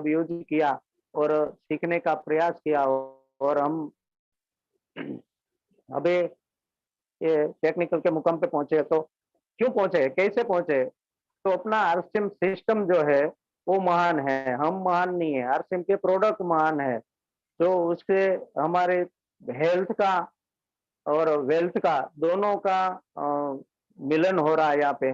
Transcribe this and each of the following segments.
Use किया और सीखने का प्रयास किया। और हम अभी ये टेक्निकल के मुकाम पे पहुंचे। तो क्यों पहुंचे, कैसे पहुंचे? तो अपना आरसीएम सिस्टम जो है वो महान है, हम महान नहीं है। आरसीएम के प्रोडक्ट महान है, जो उसके हमारे हेल्थ का और वेल्थ का दोनों का मिलन हो रहा है। यहाँ पे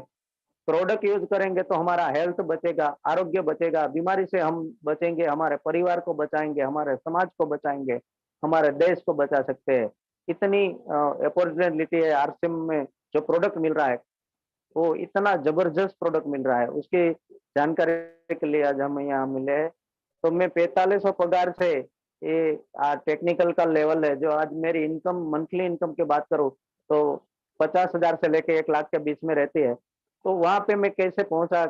प्रोडक्ट यूज करेंगे तो हमारा हेल्थ बचेगा, आरोग्य बचेगा, बीमारी से हम बचेंगे, हमारे परिवार को बचाएंगे, हमारे समाज को बचाएंगे, हमारे देश को बचा सकते हैं। इतनी अपॉर्चुनिटी है आरसीएम में। जो प्रोडक्ट मिल रहा है वो इतना जबरदस्त प्रोडक्ट मिल रहा है, उसकी जानकारी के लिए आज हम यहाँ मिले हैं। तो मैं 4500 पगार से ये टेक्निकल का लेवल है। जो आज मेरी इनकम, मंथली इनकम की बात करूँ तो 50,000 से लेके 1 लाख के बीच में रहती है। तो वहां पे मैं कैसे पहुंचा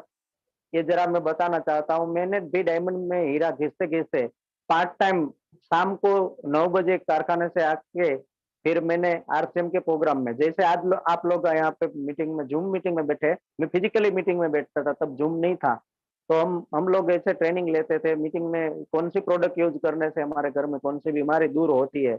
ये जरा मैं बताना चाहता हूँ। मैंने डी डायमंड में हीरा घिसते घिसते पार्ट टाइम शाम को 9 बजे कारखाने से आके फिर मैंने आरसीएम के प्रोग्राम में, जैसे आज आप लोग यहाँ पे मीटिंग में, जूम मीटिंग में बैठे, मैं फिजिकली मीटिंग में बैठता था, तब जूम नहीं था। तो हम लोग ऐसे ट्रेनिंग लेते थे मीटिंग में, कौन सी प्रोडक्ट यूज करने से हमारे घर में कौन सी बीमारी दूर होती है।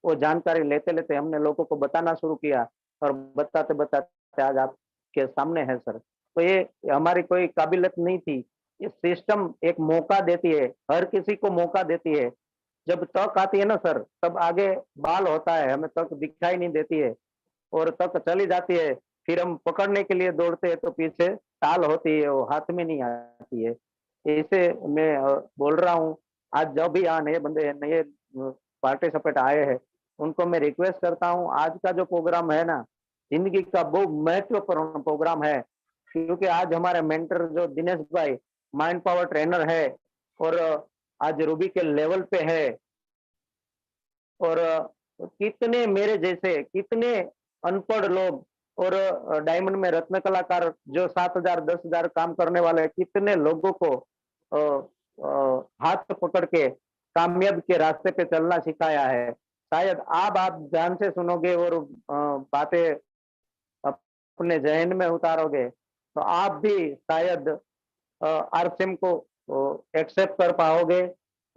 वो जानकारी लेते लेते हमने लोगों को बताना शुरू किया और बताते बताते आज आपके सामने है सर। तो ये हमारी कोई काबिलियत नहीं थी, ये सिस्टम एक मौका देती है, हर किसी को मौका देती है। जब तक आती है ना सर, तब आगे बाल होता है, हमें तक दिखाई नहीं देती है और तक चली जाती है। फिर हम पकड़ने के लिए दौड़ते हैं तो पीछे टाल होती है, वो हाथ में नहीं आती है। इसे मैं बोल रहा हूँ। आज जो भी यहाँ नए बंदे, नए पार्टिसिपेंट आए हैं, उनको मैं रिक्वेस्ट करता हूँ, आज का जो प्रोग्राम है ना, जिंदगी का बहुत महत्वपूर्ण प्रोग्राम है। क्योंकि आज हमारे मेंटर जो दिनेश भाई माइंड पावर ट्रेनर है और आज रूबी के लेवल पे है। और कितने मेरे जैसे कितने अनपढ़ लोग और डायमंड में रत्न कलाकार जो 7,000 10,000 काम करने वाले कितने लोगों को हाथ पकड़ के कामयाब के रास्ते पे चलना सिखाया है। शायद आप ध्यान से सुनोगे और बातें अपने जहन में उतारोगे तो आप भी शायद आरसीएम को एक्सेप्ट कर पाओगे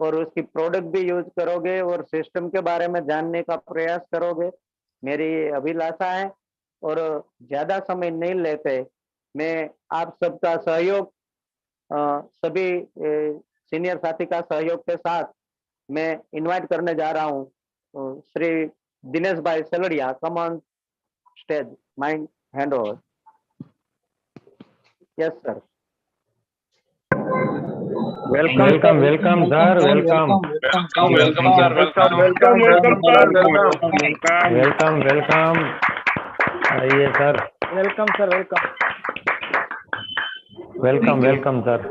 और उसकी प्रोडक्ट भी यूज करोगे और सिस्टम के बारे में जानने का प्रयास करोगे। मेरी अभिलाषा है और ज्यादा समय नहीं लेते, मैं आप सबका सहयोग, सभी सीनियर साथी का सहयोग के साथ मैं इनवाइट करने जा रहा हूँ श्री दिनेश भाई Saladiya. Come on stage, mind hand over. Yes sir. Welcome welcome sir, welcome welcome welcome. आइए sir. Welcome sir, welcome welcome welcome sir.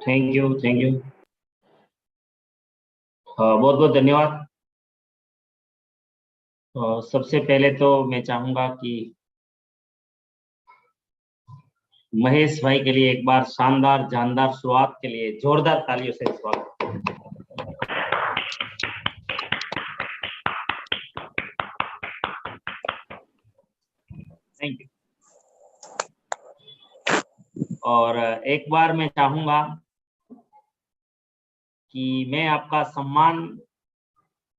Thank you बहुत बहुत धन्यवाद। सबसे पहले तो मैं चाहूंगा कि महेश भाई के लिए एक बार शानदार जानदार शुरुआत के लिए जोरदार तालियों से स्वागत। Thank you. और एक बार मैं चाहूंगा कि मैं आपका सम्मान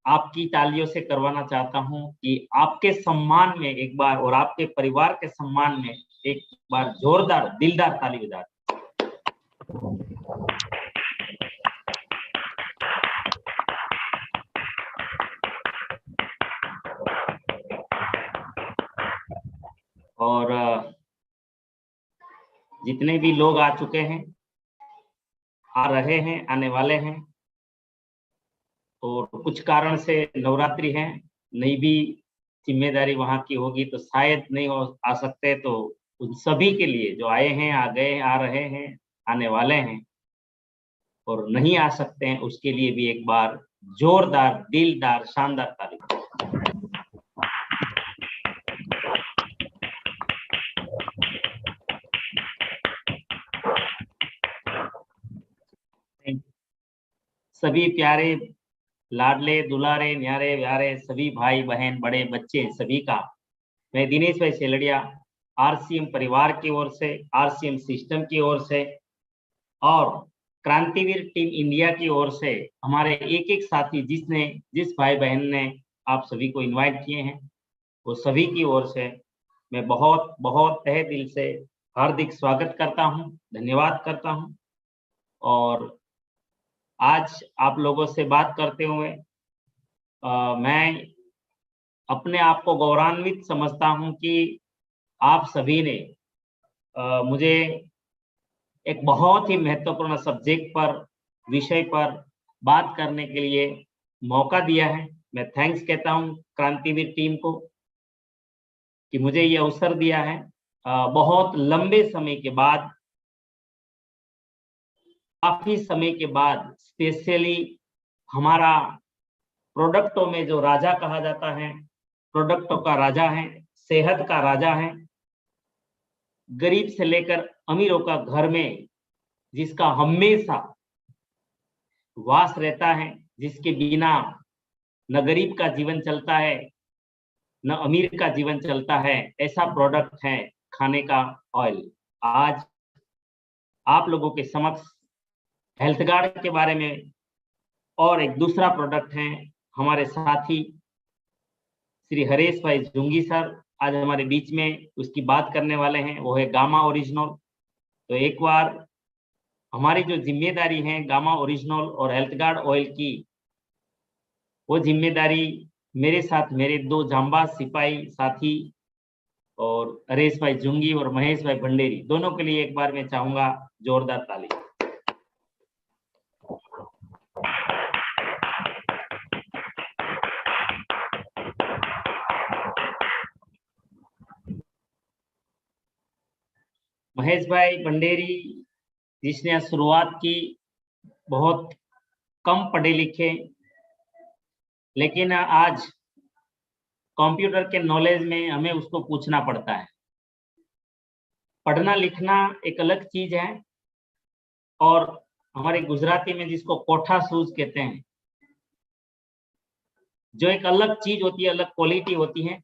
आपकी तालियों से करवाना चाहता हूं कि आपके सम्मान में एक बार और आपके परिवार के सम्मान में एक बार जोरदार दिलदार ताली बजा। और जितने भी लोग आ चुके हैं, आ रहे हैं, आने वाले हैं और कुछ कारण से नवरात्रि है, नहीं भी जिम्मेदारी वहां की होगी तो शायद नहीं आ सकते, तो उन सभी के लिए जो आए हैं, आ गए, आ रहे हैं, आने वाले हैं और नहीं आ सकते हैं, उसके लिए भी एक बार जोरदार दिलदार शानदार ताली। सभी प्यारे लाडले दुलारे न्यारे व्यारे सभी भाई बहन बड़े बच्चे सभी का मैं दिनेश भाई सेलड़िया आरसीएम परिवार की ओर से, आरसीएम सिस्टम की ओर से और क्रांतिवीर टीम इंडिया की ओर से हमारे एक एक साथी जिस भाई बहन ने आप सभी को इनवाइट किए हैं, वो सभी की ओर से मैं बहुत बहुत तहे दिल से हार्दिक स्वागत करता हूं, धन्यवाद करता हूं। और आज आप लोगों से बात करते हुए मैं अपने आप को गौरवान्वित समझता हूं कि आप सभी ने मुझे एक बहुत ही महत्वपूर्ण सब्जेक्ट पर, विषय पर बात करने के लिए मौका दिया है। मैं थैंक्स कहता हूं क्रांतिवीर टीम को कि मुझे ये अवसर दिया है। बहुत लंबे समय के बाद, काफी समय के बाद स्पेशली हमारा प्रोडक्टों में जो राजा कहा जाता है, प्रोडक्टों का राजा है, सेहत का राजा है, गरीब से लेकर अमीरों का घर में जिसका हमेशा वास रहता है, जिसके बिना न गरीब का जीवन चलता है न अमीर का जीवन चलता है, ऐसा प्रोडक्ट है खाने का ऑयल। आज आप लोगों के समक्ष हेल्थ गार्ड के बारे में और एक दूसरा प्रोडक्ट है, हमारे साथी श्री हरेश भाई जुंगी सर आज हमारे बीच में उसकी बात करने वाले हैं, वो है गामा ओरिजिनल। तो एक बार हमारी जो जिम्मेदारी है गामा ओरिजिनल और हेल्थ गार्ड ऑयल की, वो जिम्मेदारी मेरे साथ मेरे दो जांबाज सिपाही साथी और हरेश भाई जुंगी और महेश भाई भंडेरी, दोनों के लिए एक बार मैं चाहूंगा जोरदार ताली। महेश भाई भंडेरी जिसने शुरुआत की, बहुत कम पढ़े लिखे, लेकिन आज कंप्यूटर के नॉलेज में हमें उसको पूछना पड़ता है। पढ़ना लिखना एक अलग चीज है और हमारे गुजराती में जिसको कोठा सूज कहते हैं, जो एक अलग चीज होती है, अलग क्वालिटी होती है।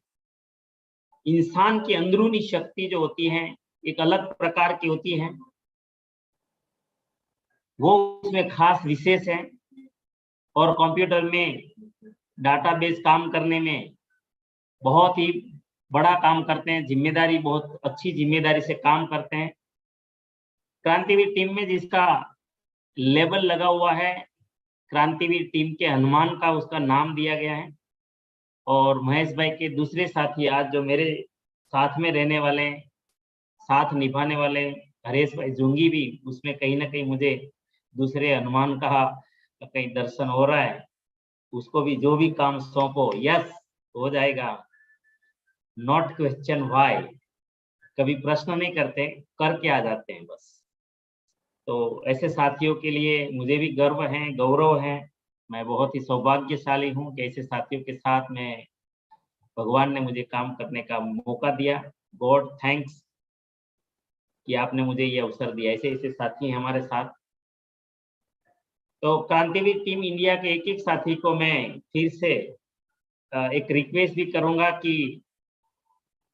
इंसान की अंदरूनी शक्ति जो होती है एक अलग प्रकार की होती है, वो उसमें खास विशेष है। और कंप्यूटर में डाटाबेस काम करने में बहुत ही बड़ा काम करते हैं, जिम्मेदारी, बहुत अच्छी जिम्मेदारी से काम करते हैं। क्रांतिवीर टीम में जिसका लेबल लगा हुआ है, क्रांतिवीर टीम के हनुमान का उसका नाम दिया गया है। और महेश भाई के दूसरे साथी आज जो मेरे साथ में रहने वाले, साथ निभाने वाले हरेश भाई जुंगी भी उसमें कहीं ना कहीं मुझे दूसरे हनुमान का कहीं दर्शन हो रहा है। उसको भी जो भी काम सौंपो यस हो जाएगा, नॉट क्वेश्चन व्हाई, कभी प्रश्न नहीं करते, करके आ जाते हैं बस। तो ऐसे साथियों के लिए मुझे भी गर्व है, गौरव है। मैं बहुत ही सौभाग्यशाली हूँ कि ऐसे साथियों के साथ में भगवान ने मुझे काम करने का मौका दिया। गॉड थैंक्स कि आपने मुझे ये अवसर दिया। ऐसे ऐसे साथी हैं हमारे साथ। तो क्रांतिवीर टीम इंडिया के एक एक साथी को मैं फिर से एक रिक्वेस्ट भी करूंगा कि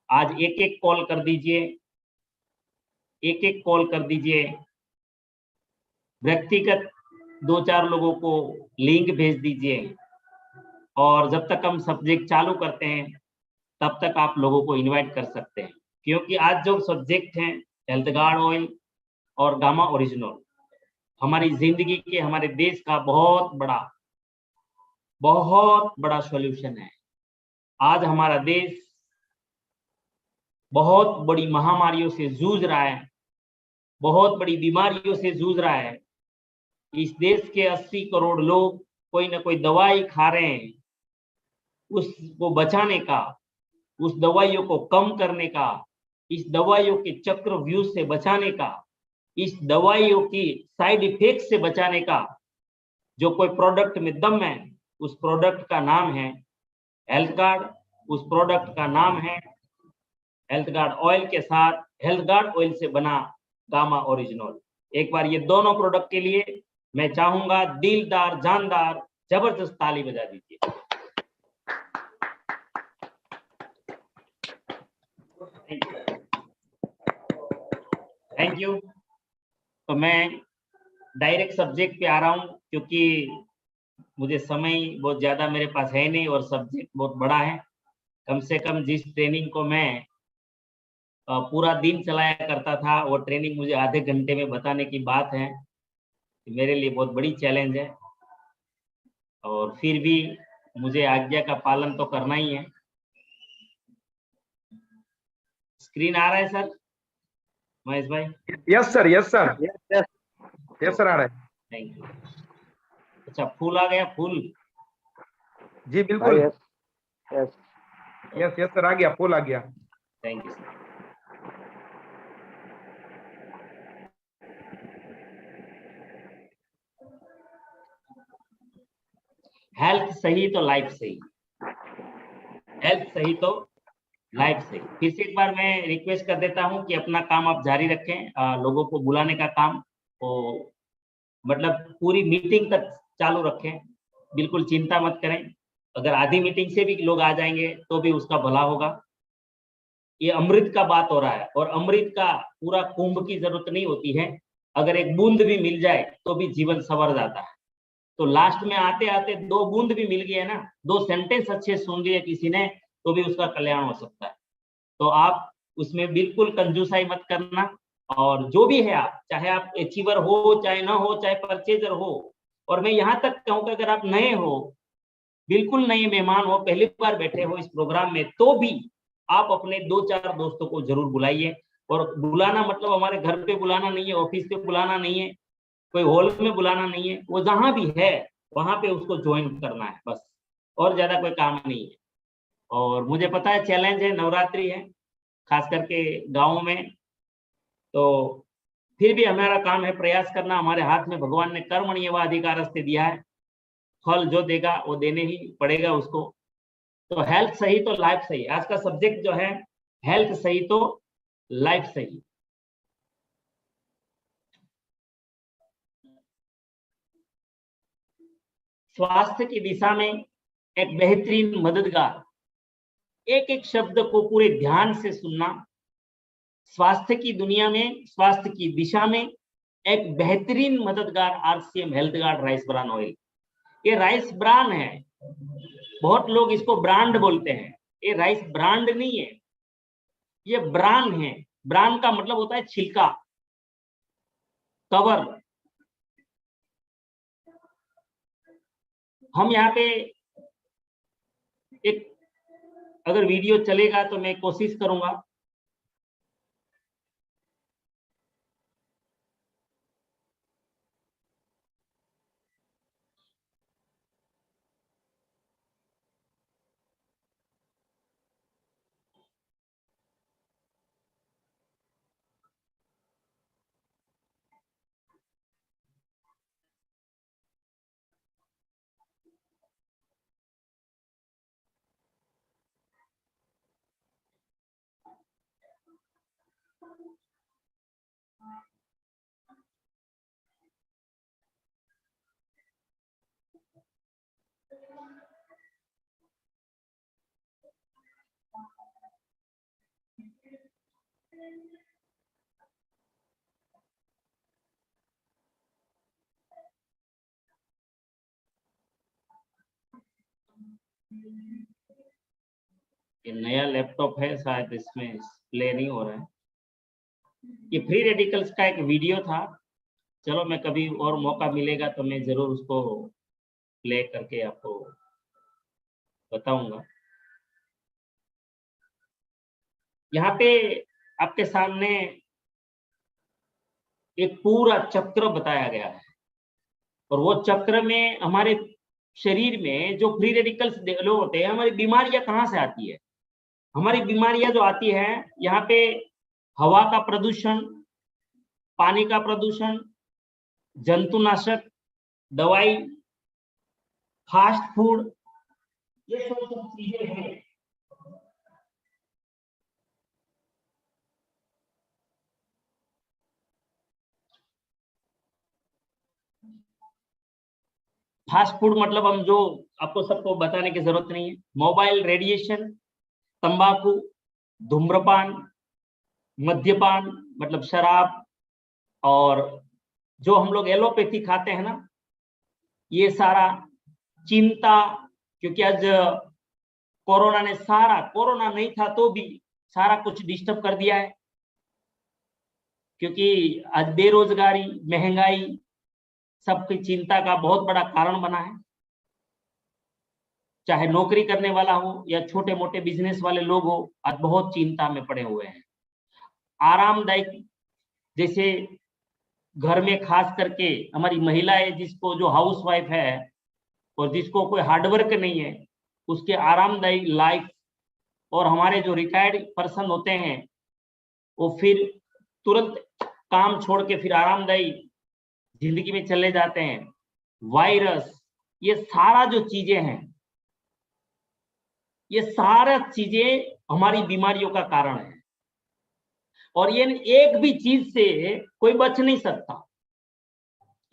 आज एक एक कॉल कर दीजिए, एक एक कॉल कर दीजिए, व्यक्तिगत 2-4 लोगों को लिंक भेज दीजिए। और जब तक हम सब्जेक्ट चालू करते हैं तब तक आप लोगों को इनवाइट कर सकते हैं, क्योंकि आज जो सब्जेक्ट हैं हेल्थ गार्ड ऑयल और गामा ओरिजिनल हमारी जिंदगी के, हमारे देश का बहुत बड़ा सॉल्यूशन है। आज हमारा देश बहुत बड़ी महामारियों से जूझ रहा है, बहुत बड़ी बीमारियों से जूझ रहा है। इस देश के 80 करोड़ लोग कोई ना कोई दवाई खा रहे हैं, उसको बचाने का, उस दवाइयों को कम करने का, इस दवाइयों के चक्रव्यूह से बचाने का, इस दवाइयों की साइड इफेक्ट से बचाने का जो कोई प्रोडक्ट में दम है, उस प्रोडक्ट का नाम है हेल्थ गार्ड। उस प्रोडक्ट का नाम है हेल्थ गार्ड ऑयल के साथ हेल्थ गार्ड ऑयल से बना गामा ओरिजिनल। एक बार ये दोनों प्रोडक्ट के लिए मैं चाहूंगा दिलदार जानदार जबरदस्त ताली बजा दीजिए। Thank you. तो मैं डायरेक्ट सब्जेक्ट पे आ रहा हूँ, क्योंकि मुझे समय बहुत ज्यादा मेरे पास है नहीं और सब्जेक्ट बहुत बड़ा है। कम से कम जिस ट्रेनिंग को मैं पूरा दिन चलाया करता था, वो ट्रेनिंग मुझे आधे घंटे में बताने की बात है। मेरे लिए बहुत बड़ी चैलेंज है, और फिर भी मुझे आज्ञा का पालन तो करना ही है। स्क्रीन आ रहा है सर महेश भाई? Yes sir, yes sir, yes yes yes sir, आ रहा है। Thank you. अच्छा, फूल आ गया, फूल? जी बिल्कुल, yes yes yes yes sir, आ गया, फुल आ गया। Thank you sir. हेल्थ सही तो लाइफ सही, हेल्थ सही तो लाइफ सही। फिर से एक बार मैं रिक्वेस्ट कर देता हूं कि अपना काम आप जारी रखें। लोगों को बुलाने का काम तो मतलब पूरी मीटिंग तक चालू रखें, बिल्कुल चिंता मत करें। अगर आधी मीटिंग से भी लोग आ जाएंगे तो भी उसका भला होगा। ये अमृत का बात हो रहा है, और अमृत का पूरा कुंभ की जरूरत नहीं होती है। अगर एक बूंद भी मिल जाए तो भी जीवन संवर जाता है। तो लास्ट में आते आते 2 बूंद भी मिल गए ना, 2 सेंटेंस अच्छे सुन लिए किसी ने, तो भी उसका कल्याण हो सकता है। तो आप उसमें बिल्कुल कंजूसाई मत करना। और जो भी है आप, चाहे आप अचीवर हो चाहे ना हो, चाहे परचेजर हो, और मैं यहाँ तक कहूँ कि अगर आप नए हो, बिल्कुल नए मेहमान हो, पहली बार बैठे हो इस प्रोग्राम में, तो भी आप अपने 2-4 दोस्तों को जरूर बुलाइए। और बुलाना मतलब हमारे घर पे बुलाना नहीं है, ऑफिस पे बुलाना नहीं है, कोई हॉल में बुलाना नहीं है, वो जहां भी है वहां पे उसको ज्वाइन करना है बस, और ज्यादा कोई काम नहीं है। और मुझे पता है चैलेंज है, नवरात्रि है, खास करके गाँव में, तो फिर भी हमारा काम है प्रयास करना। हमारे हाथ में भगवान ने कर्मण्येव अधिकारस्ते दिया है, फल जो देगा वो देने ही पड़ेगा उसको। तो हेल्थ सही तो लाइफ सही, आज का सब्जेक्ट जो है हेल्थ सही तो लाइफ सही। स्वास्थ्य की दिशा में एक बेहतरीन मददगार, एक एक शब्द को पूरे ध्यान से सुनना। स्वास्थ्य की दुनिया में, स्वास्थ्य की दिशा में एक बेहतरीन मददगार RCM health guard rice bran oil. ये राइस ब्रान है, बहुत लोग इसको ब्रांड बोलते हैं, ये राइस ब्रांड नहीं है, ये ब्रान है। ब्रान का मतलब होता है छिलका, कवर। हम यहाँ पे एक, अगर वीडियो चलेगा तो मैं कोशिश करूंगा। ये नया लैपटॉप है, शायद इसमें प्ले नहीं हो रहा है। ये फ्री रेडिकल्स का एक वीडियो था, चलो मैं कभी और मौका मिलेगा तो मैं जरूर उसको प्ले करके आपको बताऊंगा। यहाँ पे आपके सामने एक पूरा चक्र बताया गया है, और वो चक्र में हमारे शरीर में जो फ्री रेडिकल्स डेवलप होते हैं, हमारी बीमारियां कहाँ से आती है। हमारी बीमारियां जो आती है, यहाँ पे हवा का प्रदूषण, पानी का प्रदूषण, जंतुनाशक दवाई, फास्ट फूड, ये सब चीजें हैं। फास्ट फूड मतलब हम जो, आपको सबको बताने की जरूरत नहीं है, मोबाइल रेडिएशन, तंबाकू, धूम्रपान, मद्यपान मतलब शराब, और जो हम लोग एलोपैथी खाते हैं ना, ये सारा चिंता, क्योंकि आज कोरोना ने सारा, कोरोना नहीं था तो भी सारा कुछ डिस्टर्ब कर दिया है, क्योंकि आज बेरोजगारी, महंगाई सबकी चिंता का बहुत बड़ा कारण बना है। चाहे नौकरी करने वाला हो या छोटे मोटे बिजनेस वाले लोग हो, आज बहुत चिंता में पड़े हुए हैं। आरामदायक, जैसे घर में खास करके हमारी महिलाएं, जिसको जो हाउस वाइफ है और जिसको कोई हार्डवर्क नहीं है, उसके आरामदायक लाइफ, और हमारे जो रिटायर्ड पर्सन होते हैं वो फिर तुरंत काम छोड़ के फिर आरामदायी जिंदगी में चले जाते हैं। वायरस, ये सारा जो चीजें हैं, ये सारा चीजें हमारी बीमारियों का कारण है, और ये एक भी चीज से कोई बच नहीं सकता।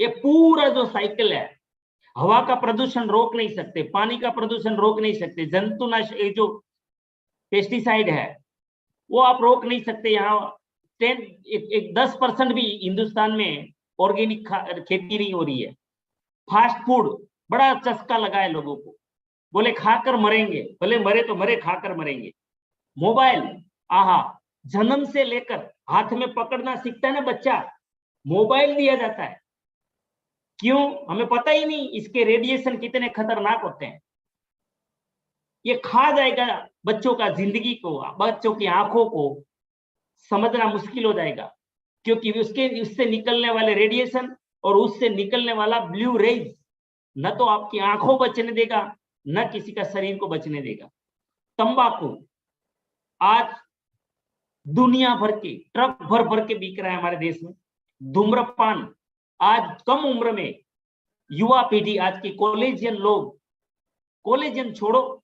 ये पूरा जो साइकिल है, हवा का प्रदूषण रोक नहीं सकते, पानी का प्रदूषण रोक नहीं सकते, जंतुनाशक जो पेस्टिसाइड है वो आप रोक नहीं सकते। यहाँ 10% भी हिंदुस्तान में ऑर्गेनिक खेती नहीं हो रही है। फास्ट फूड बड़ा चस्का लगा है लोगों को, बोले खाकर मरेंगे, भले मरे तो मरे, खाकर मरेंगे। मोबाइल, आहा, जन्म से लेकर हाथ में पकड़ना सीखता है ना बच्चा, मोबाइल दिया जाता है। क्यों? हमें पता ही नहीं इसके रेडिएशन कितने खतरनाक होते हैं। ये खा जाएगा बच्चों का जिंदगी को, बच्चों की आंखों को समझना मुश्किल हो जाएगा, क्योंकि उससे निकलने वाले रेडिएशन और उससे निकलने वाला ब्लू रेज न तो आपकी आंखों बचने देगा, न किसी का शरीर को बचने देगा। तंबाकू आज दुनिया भर के ट्रक भर भर के बिक रहा है हमारे देश में। धूम्रपान, आज कम उम्र में युवा पीढ़ी, आज की कॉलेजियन लोग, कॉलेजियन छोड़ो,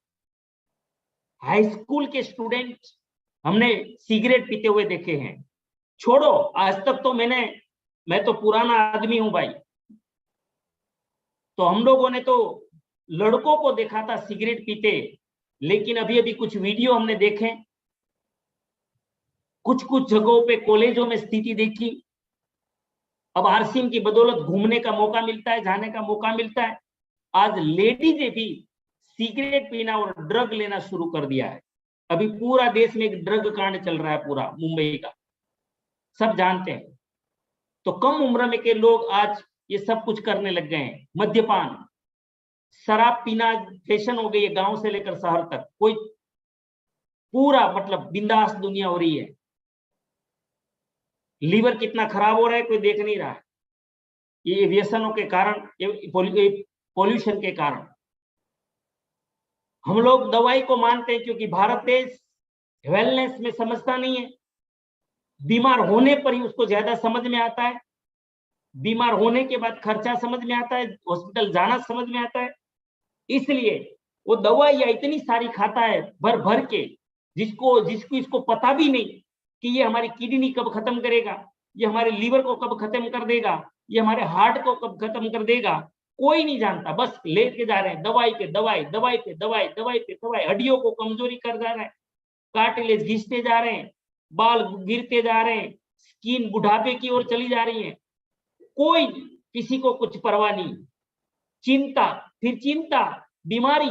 हाई स्कूल के स्टूडेंट हमने सिगरेट पीते हुए देखे हैं। छोड़ो, आज तक तो मैं तो पुराना आदमी हूं भाई, तो हम लोगों ने तो लड़कों को देखा था सिगरेट पीते, लेकिन अभी अभी कुछ वीडियो हमने देखे, कुछ जगहों पे कॉलेजों में स्थिति देखी। अब आरसीएम की बदौलत घूमने का मौका मिलता है, जाने का मौका मिलता है। आज लेडीज भी सिगरेट पीना और ड्रग लेना शुरू कर दिया है। अभी पूरा देश में एक ड्रग कांड चल रहा है, पूरा मुंबई का, सब जानते हैं। तो कम उम्र में के लोग आज ये सब कुछ करने लग गए हैं। मद्यपान, शराब पीना फैशन हो गई है, गांव से लेकर शहर तक। कोई पूरा मतलब बिंदास दुनिया हो रही है। लीवर कितना खराब हो रहा है कोई देख नहीं रहा है, ये व्यसनों के कारण, ये पॉल्यूशन के कारण। हम लोग दवाई को मानते हैं क्योंकि भारत देश वेलनेस में समझता नहीं है। बीमार होने पर ही उसको ज्यादा समझ में आता है, बीमार होने के बाद खर्चा समझ में आता है, हॉस्पिटल जाना समझ में आता है। इसलिए वो दवाइयां इतनी सारी खाता है भर भर के, जिसको इसको पता भी नहीं कि ये हमारी किडनी कब खत्म करेगा, ये हमारे लीवर को कब खत्म कर देगा, ये हमारे हार्ट को कब खत्म कर देगा, कोई नहीं जानता। बस लेके जा रहे हैं दवाई पे दवाई, दवाई पे दवाई, दवाई पे दवाई। हड्डियों को कमजोरी कर जा रहा है, कार्टिलेज घिसते जा रहे हैं, बाल गिरते जा रहे हैं, स्किन बुढ़ापे की ओर चली जा रही है। कोई किसी को कुछ परवाह नहीं। चिंता, फिर चिंता, बीमारी,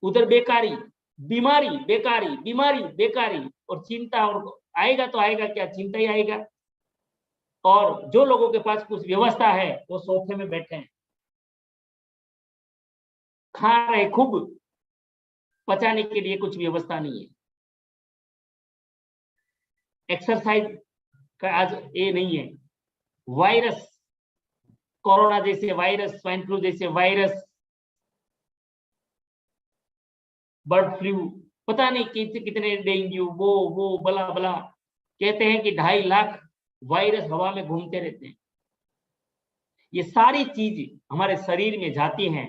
उधर बेकारी, बीमारी, बेकारी, बीमारी, बेकारी, और चिंता। और आएगा तो आएगा क्या, चिंता ही आएगा। और जो लोगों के पास कुछ व्यवस्था है वो सोफे में बैठे हैं, खा रहे खूब, पचाने के लिए कुछ व्यवस्था नहीं है। एक्सरसाइज का आज ये नहीं है। वायरस, कोरोना जैसे वायरस, स्वाइन फ्लू जैसे वायरस, बर्ड फ्लू, पता नहीं कितने डेंगू, वो बला बला, कहते हैं कि 2.5 लाख वायरस हवा में घूमते रहते हैं। ये सारी चीज हमारे शरीर में जाती हैं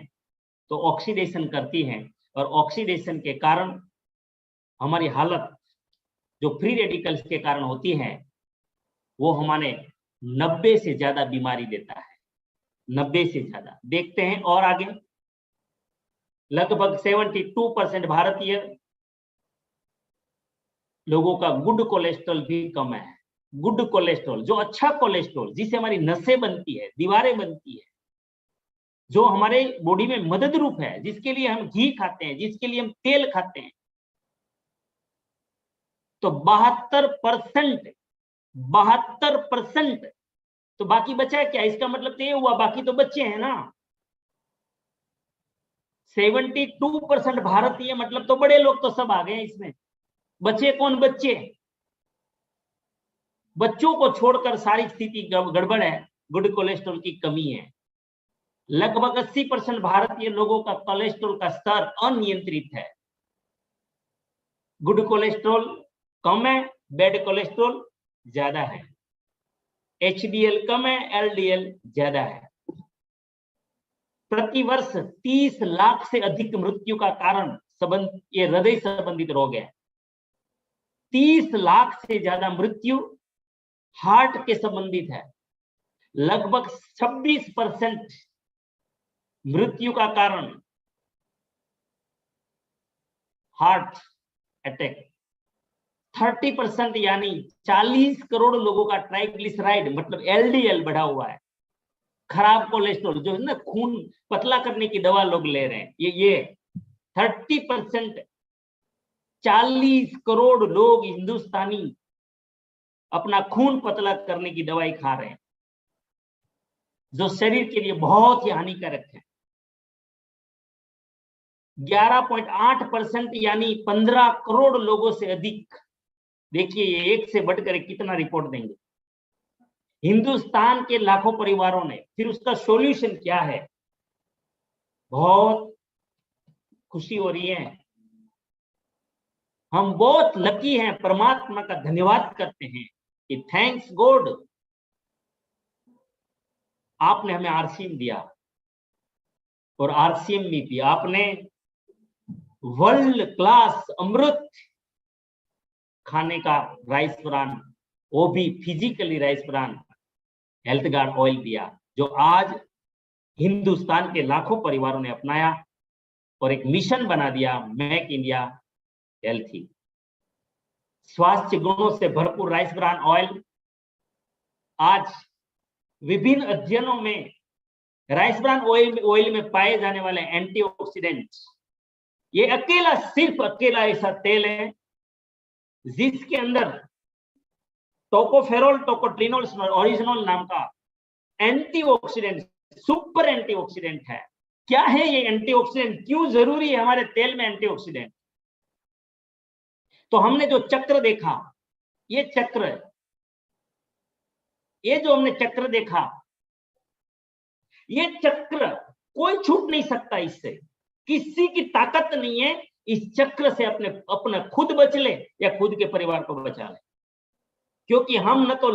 तो ऑक्सीडेशन करती हैं, और ऑक्सीडेशन के कारण हमारी हालत जो फ्री रेडिकल्स के कारण होती है वो हमारे 90 से ज्यादा बीमारी देता है, 90 से ज्यादा। देखते हैं और आगे, लगभग 72% भारतीय लोगों का गुड कोलेस्ट्रॉल भी कम है। गुड कोलेस्ट्रॉल, जो अच्छा कोलेस्ट्रॉल, जिससे हमारी नसें बनती है, दीवारें बनती है, जो हमारे बॉडी में मदद रूप है, जिसके लिए हम घी खाते हैं, जिसके लिए हम तेल खाते हैं, तो 72%, तो बाकी बचा है क्या? इसका मतलब तो ये हुआ बाकी तो बच्चे हैं ना। 72% भारतीय, मतलब तो बड़े लोग तो सब आ गए इसमें। बचे कौन? बच्चे। बच्चों को छोड़कर सारी स्थिति गड़बड़ है, गुड कोलेस्ट्रॉल की कमी है। लगभग 80% भारतीय लोगों का कोलेस्ट्रॉल का स्तर अनियंत्रित है। गुड कोलेस्ट्रॉल कम है, बैड कोलेस्ट्रॉल ज्यादा है। एचडीएल कम है, एलडीएल ज्यादा है। प्रतिवर्ष 30 लाख से अधिक मृत्यु का कारण ये हृदय संबंधित रोग है। 30 लाख से ज्यादा मृत्यु हार्ट के संबंधित है। लगभग 26% मृत्यु का कारण हार्ट अटैक। 30% यानी 40 करोड़ लोगों का ट्राइग्लिसराइड मतलब एलडीएल बढ़ा हुआ है। खराब कोलेस्ट्रॉल जो है ना, खून पतला करने की दवा लोग ले रहे हैं, ये 30%, 40 करोड़ लोग हिंदुस्तानी अपना खून पतला करने की दवाई खा रहे हैं, जो शरीर के लिए बहुत ही हानिकारक है। 11.8% यानी 15 करोड़ लोगों से अधिक। देखिए ये एक से बढ़कर कितना रिपोर्ट देंगे। हिंदुस्तान के लाखों परिवारों ने, फिर उसका सॉल्यूशन क्या है? बहुत खुशी हो रही है, हम बहुत लकी हैं, परमात्मा का धन्यवाद करते हैं कि थैंक्स गॉड आपने हमें आरसीएम दिया, और आरसीएम भी थी आपने वर्ल्ड क्लास अमृत खाने का राइस ब्रान, वो भी physically rice bran health guard oil दिया, जो आज हिंदुस्तान के लाखों परिवारों ने अपनाया और एक मिशन बना दिया, मेक इंडिया हेल्थी। स्वास्थ्य गुणों से भरपूर राइस ब्रान ऑयल आज विभिन्न अध्ययनों में राइस ब्रान ऑयल में पाए जाने वाले एंटीऑक्सीडेंट्स, ये सिर्फ अकेला ऐसा तेल है जिसके अंदर टोकोफेरोल, टोकोट्रिनोल, ओरिजिनल नाम का एंटीऑक्सीडेंट, सुपर एंटीऑक्सीडेंट है। क्या है ये एंटीऑक्सीडेंट? क्यों जरूरी है हमारे तेल में एंटीऑक्सीडेंट? तो हमने जो चक्र देखा, ये चक्र, ये जो हमने चक्र देखा, ये चक्र कोई छूट नहीं सकता इससे, किसी की ताकत नहीं है इस चक्र से अपने खुद बच ले या खुद के परिवार को बचा ले। क्योंकि हम न तो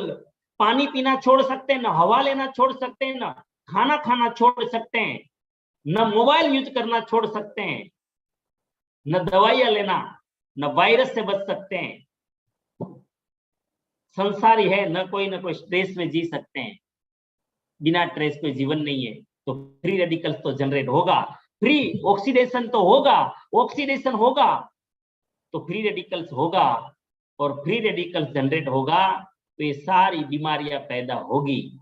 पानी पीना छोड़ सकते हैं, न हवा लेना छोड़ सकते हैं, न खाना खाना छोड़ सकते हैं, न मोबाइल यूज करना छोड़ सकते हैं, न दवाइयां लेना, न वायरस से बच सकते हैं। संसार ही है, न कोई स्ट्रेस में जी सकते हैं। बिना स्ट्रेस कोई जीवन नहीं है। तो फ्री रेडिकल्स तो जनरेट होगा, फ्री ऑक्सीडेशन तो होगा, ऑक्सीडेशन होगा तो फ्री रेडिकल्स होगा, और फ्री रेडिकल्स जनरेट होगा तो ये सारी बीमारियां पैदा होगी।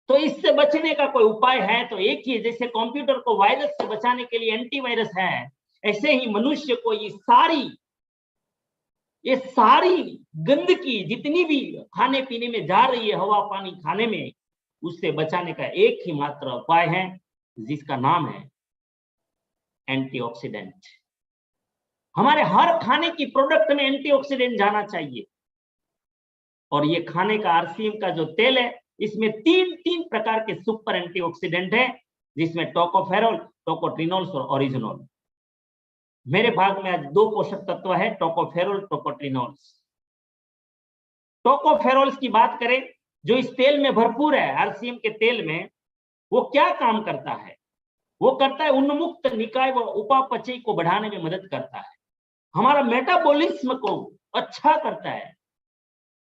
तो इससे बचने का कोई उपाय है तो एक ही है, जैसे कंप्यूटर को वायरस से बचाने के लिए एंटीवायरस है, ऐसे ही मनुष्य को ये सारी गंदगी जितनी भी खाने पीने में जा रही है, हवा पानी खाने में, उससे बचाने का एक ही मात्र उपाय है, जिसका नाम है एंटीऑक्सीडेंट। हमारे हर खाने की प्रोडक्ट में एंटीऑक्सीडेंट जाना चाहिए। और ये खाने का आरसीएम का जो तेल है, इसमें तीन प्रकार के सुपर एंटीऑक्सीडेंट है, जिसमें टोकोफेरोल, टोकोट्रिनोल और ओरिजिनोल। मेरे भाग में आज 2 पोषक तत्व है, टोकोफेरोल, टोकोट्रिनोल्स। टोकोफेरोल्स की बात करें, जो इस तेल में भरपूर है, आरसीएम के तेल में, वो क्या काम करता है? वो करता है उन्मुक्त निकाय व उपापचय को बढ़ाने में मदद करता है, हमारा मेटाबॉलिज्म को अच्छा करता है,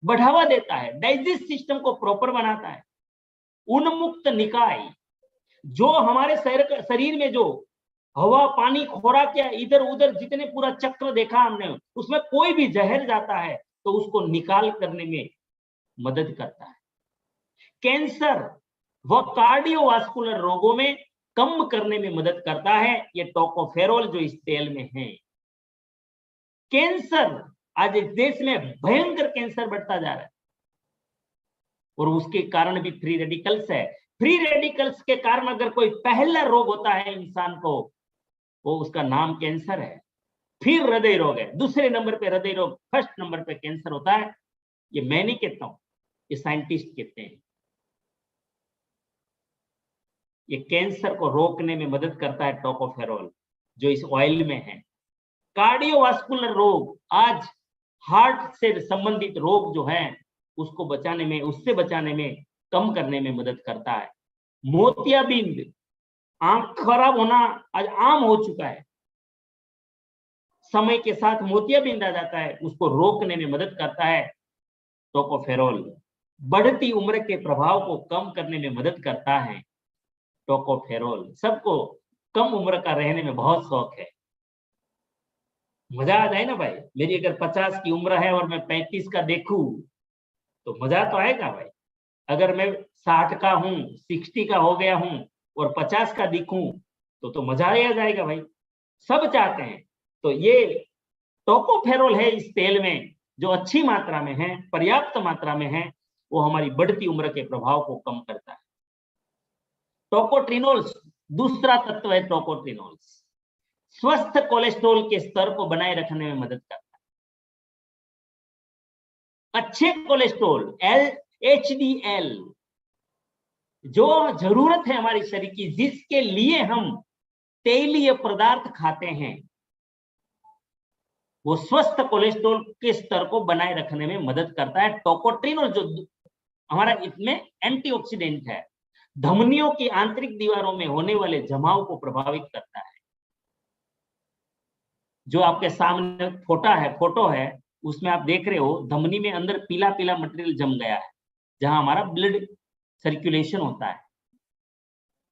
बढ़ावा देता है, डाइजेस्ट सिस्टम को प्रॉपर बनाता है। उन्मुक्त निकाय जो हमारे शरीर में जो हवा पानी खोराक या इधर उधर जितने पूरा चक्र देखा हमने, उसमें कोई भी जहर जाता है तो उसको निकाल करने में मदद करता है। कैंसर व कार्डियोवास्कुलर रोगों में कम करने में मदद करता है ये टोकोफेरोल जो इस तेल में है। कैंसर आज इस देश में भयंकर कैंसर बढ़ता जा रहा है और उसके कारण भी फ्री रेडिकल्स है। फ्री रेडिकल्स के कारण अगर कोई पहला रोग होता है इंसान को, वो उसका नाम कैंसर है, फिर हृदय रोग है, दूसरे नंबर पे हृदय रोग, फर्स्ट नंबर पे कैंसर होता है। ये मैं नहीं कहता हूं, ये साइंटिस्ट कहते हैं। ये कैंसर को रोकने में मदद करता है टोकोफेरोल जो इस ऑयल में है। कार्डियोवास्कुलर रोग, आज हार्ट से संबंधित रोग जो है उसको बचाने में, उससे बचाने में, कम करने में मदद करता है। मोतियाबिंद, आंख खराब होना आज आम हो चुका है, समय के साथ मोतियाबिंद आ जाता है, उसको रोकने में मदद करता है टोकोफेरोल। बढ़ती उम्र के प्रभाव को कम करने में मदद करता है टोकोफेरोल। सबको कम उम्र का रहने में बहुत शौक है, मजा आ जाए ना भाई। मेरी अगर 50 की उम्र है और मैं 35 का देखूं तो मजा तो आएगा भाई। अगर मैं 60 का हूं, 60 का हो गया हूं और 50 का दिखूं तो मजा आ जाएगा भाई। सब चाहते हैं। तो ये टोकोफेरोल है इस तेल में जो अच्छी मात्रा में है, पर्याप्त मात्रा में है, वो हमारी बढ़ती उम्र के प्रभाव को कम करता है। टोकोट्रिनोल्स दूसरा तत्व है। टोकोट्रिनोल्स स्वस्थ कोलेस्ट्रॉल के स्तर को बनाए रखने में मदद करता है। अच्छे कोलेस्ट्रॉल HDL जो जरूरत है हमारी शरीर की, जिसके लिए हम तेलीय पदार्थ खाते हैं, वो स्वस्थ कोलेस्ट्रॉल के स्तर को बनाए रखने में मदद करता है। टोकोट्रिनोल जो हमारा इसमें एंटीऑक्सीडेंट है, धमनियों की आंतरिक दीवारों में होने वाले जमाव को प्रभावित करता है। जो आपके सामने फोटो है उसमें आप देख रहे हो धमनी में अंदर पीला पीला मटेरियल जम गया है, जहां हमारा ब्लड सर्कुलेशन होता है।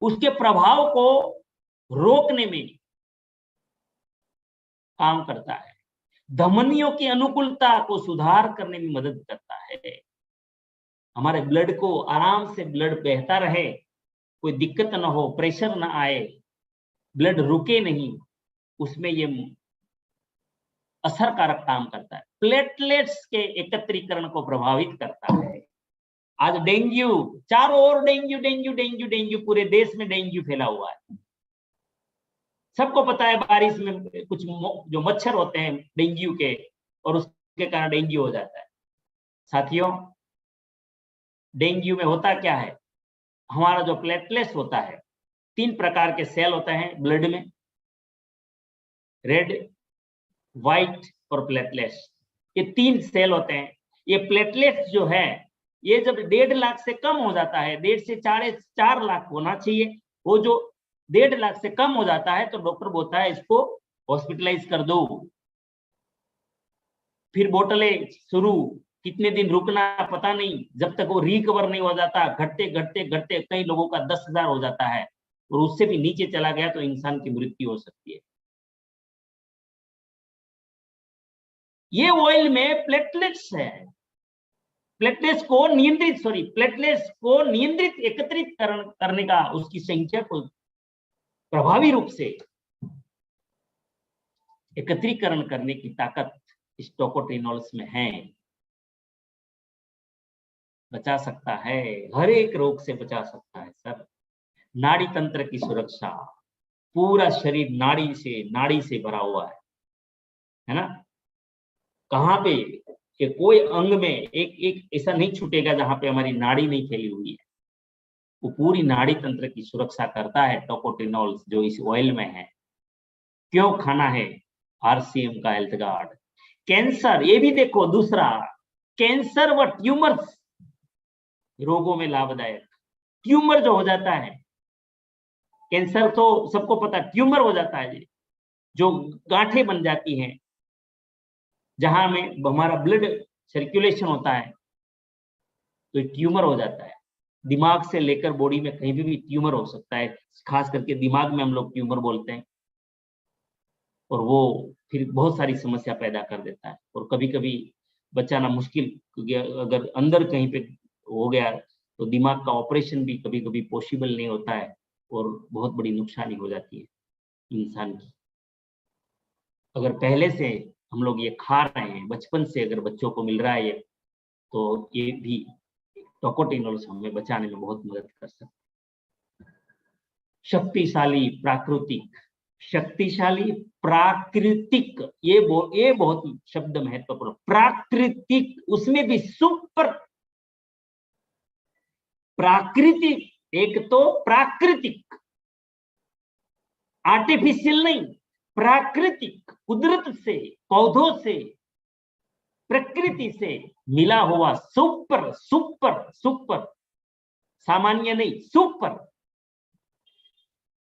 उसके प्रभाव को रोकने में काम करता है। धमनियों की अनुकूलता को सुधार करने में मदद करता है। हमारे ब्लड को आराम से ब्लड बहता रहे, कोई दिक्कत ना हो, प्रेशर ना आए, ब्लड रुके नहीं, उसमें ये असरकारक काम करता है। प्लेटलेट्स के एकत्रीकरण को प्रभावित करता है। आज डेंगू, चारों ओर डेंगू डेंगू डेंगू डेंगू, पूरे देश में डेंगू फैला हुआ है। सबको पता है बारिश में कुछ जो मच्छर होते हैं डेंगू के, और उसके कारण डेंगू हो जाता है। साथियों, डेंगू में होता क्या है, हमारा जो प्लेटलेट्स होता है, 3 प्रकार के सेल होते हैं ब्लड में, रेड, व्हाइट और प्लेटलेट्स। ये 3 सेल होते हैं। ये प्लेटलेट्स जो है ये जब 1.5 लाख से कम हो जाता है, 1.5 से 4 लाख होना चाहिए, वो जो 1.5 लाख से कम हो जाता है तो डॉक्टर बोलता है इसको हॉस्पिटलाइज कर दो। फिर बोतलें शुरू, कितने दिन रुकना पता नहीं, जब तक वो रिकवर नहीं हो जाता, घटते घटते घटते कई लोगों का 10,000 हो जाता है, और उससे भी नीचे चला गया तो इंसान की मृत्यु हो सकती है। ये ऑयल में प्लेटलेट्स है। प्लेटलेट्स को नियंत्रित एकत्रित करने का, उसकी संख्या को प्रभावी रूप से एकत्रीकरण करने की ताकत इस टोकोट्रिनोल्स में है। बचा सकता है, हर एक रोग से बचा सकता है सर। नाड़ी तंत्र की सुरक्षा, पूरा शरीर नाड़ी से भरा हुआ है ना। कहाँ पे कि कोई अंग में एक ऐसा नहीं छूटेगा जहां पे हमारी नाड़ी नहीं फैली हुई है। वो पूरी नाड़ी तंत्र की सुरक्षा करता है टोकोट्रिनोल्स जो इस ऑयल में है। क्यों खाना है RCM का हेल्थ गार्ड। कैंसर, ये भी देखो दूसरा, कैंसर व ट्यूमर्स रोगों में लाभदायक। ट्यूमर जो हो जाता है, कैंसर तो सबको पता, ट्यूमर हो जाता है जो गांठें बन जाती हैं जहां में हमारा ब्लड सर्कुलेशन होता है, तो ट्यूमर हो जाता है। दिमाग से लेकर बॉडी में कहीं भी ट्यूमर हो सकता है, खास करके दिमाग में हम लोग ट्यूमर बोलते हैं, और वो फिर बहुत सारी समस्या पैदा कर देता है। और कभी कभी बचाना मुश्किल, क्योंकि अगर अंदर कहीं पे हो गया तो दिमाग का ऑपरेशन भी कभी कभी पॉसिबल नहीं होता है और बहुत बड़ी नुकसानी हो जाती है इंसान की। अगर पहले से हम लोग ये खा रहे हैं, बचपन से अगर बच्चों को मिल रहा है ये, तो ये भी टोकोटिनोल हमें बचाने में बहुत मदद कर सकता है। शक्तिशाली प्राकृतिक, शक्तिशाली प्राकृतिक, ये बहुत शब्द महत्वपूर्ण, प्राकृतिक, उसमें भी सुपर प्राकृतिक। एक तो प्राकृतिक, आर्टिफिशियल नहीं, प्राकृतिक, कुदरत से, पौधों से, प्रकृति से मिला हुआ सुपर सुपर सुपर, सामान्य नहीं, सुपर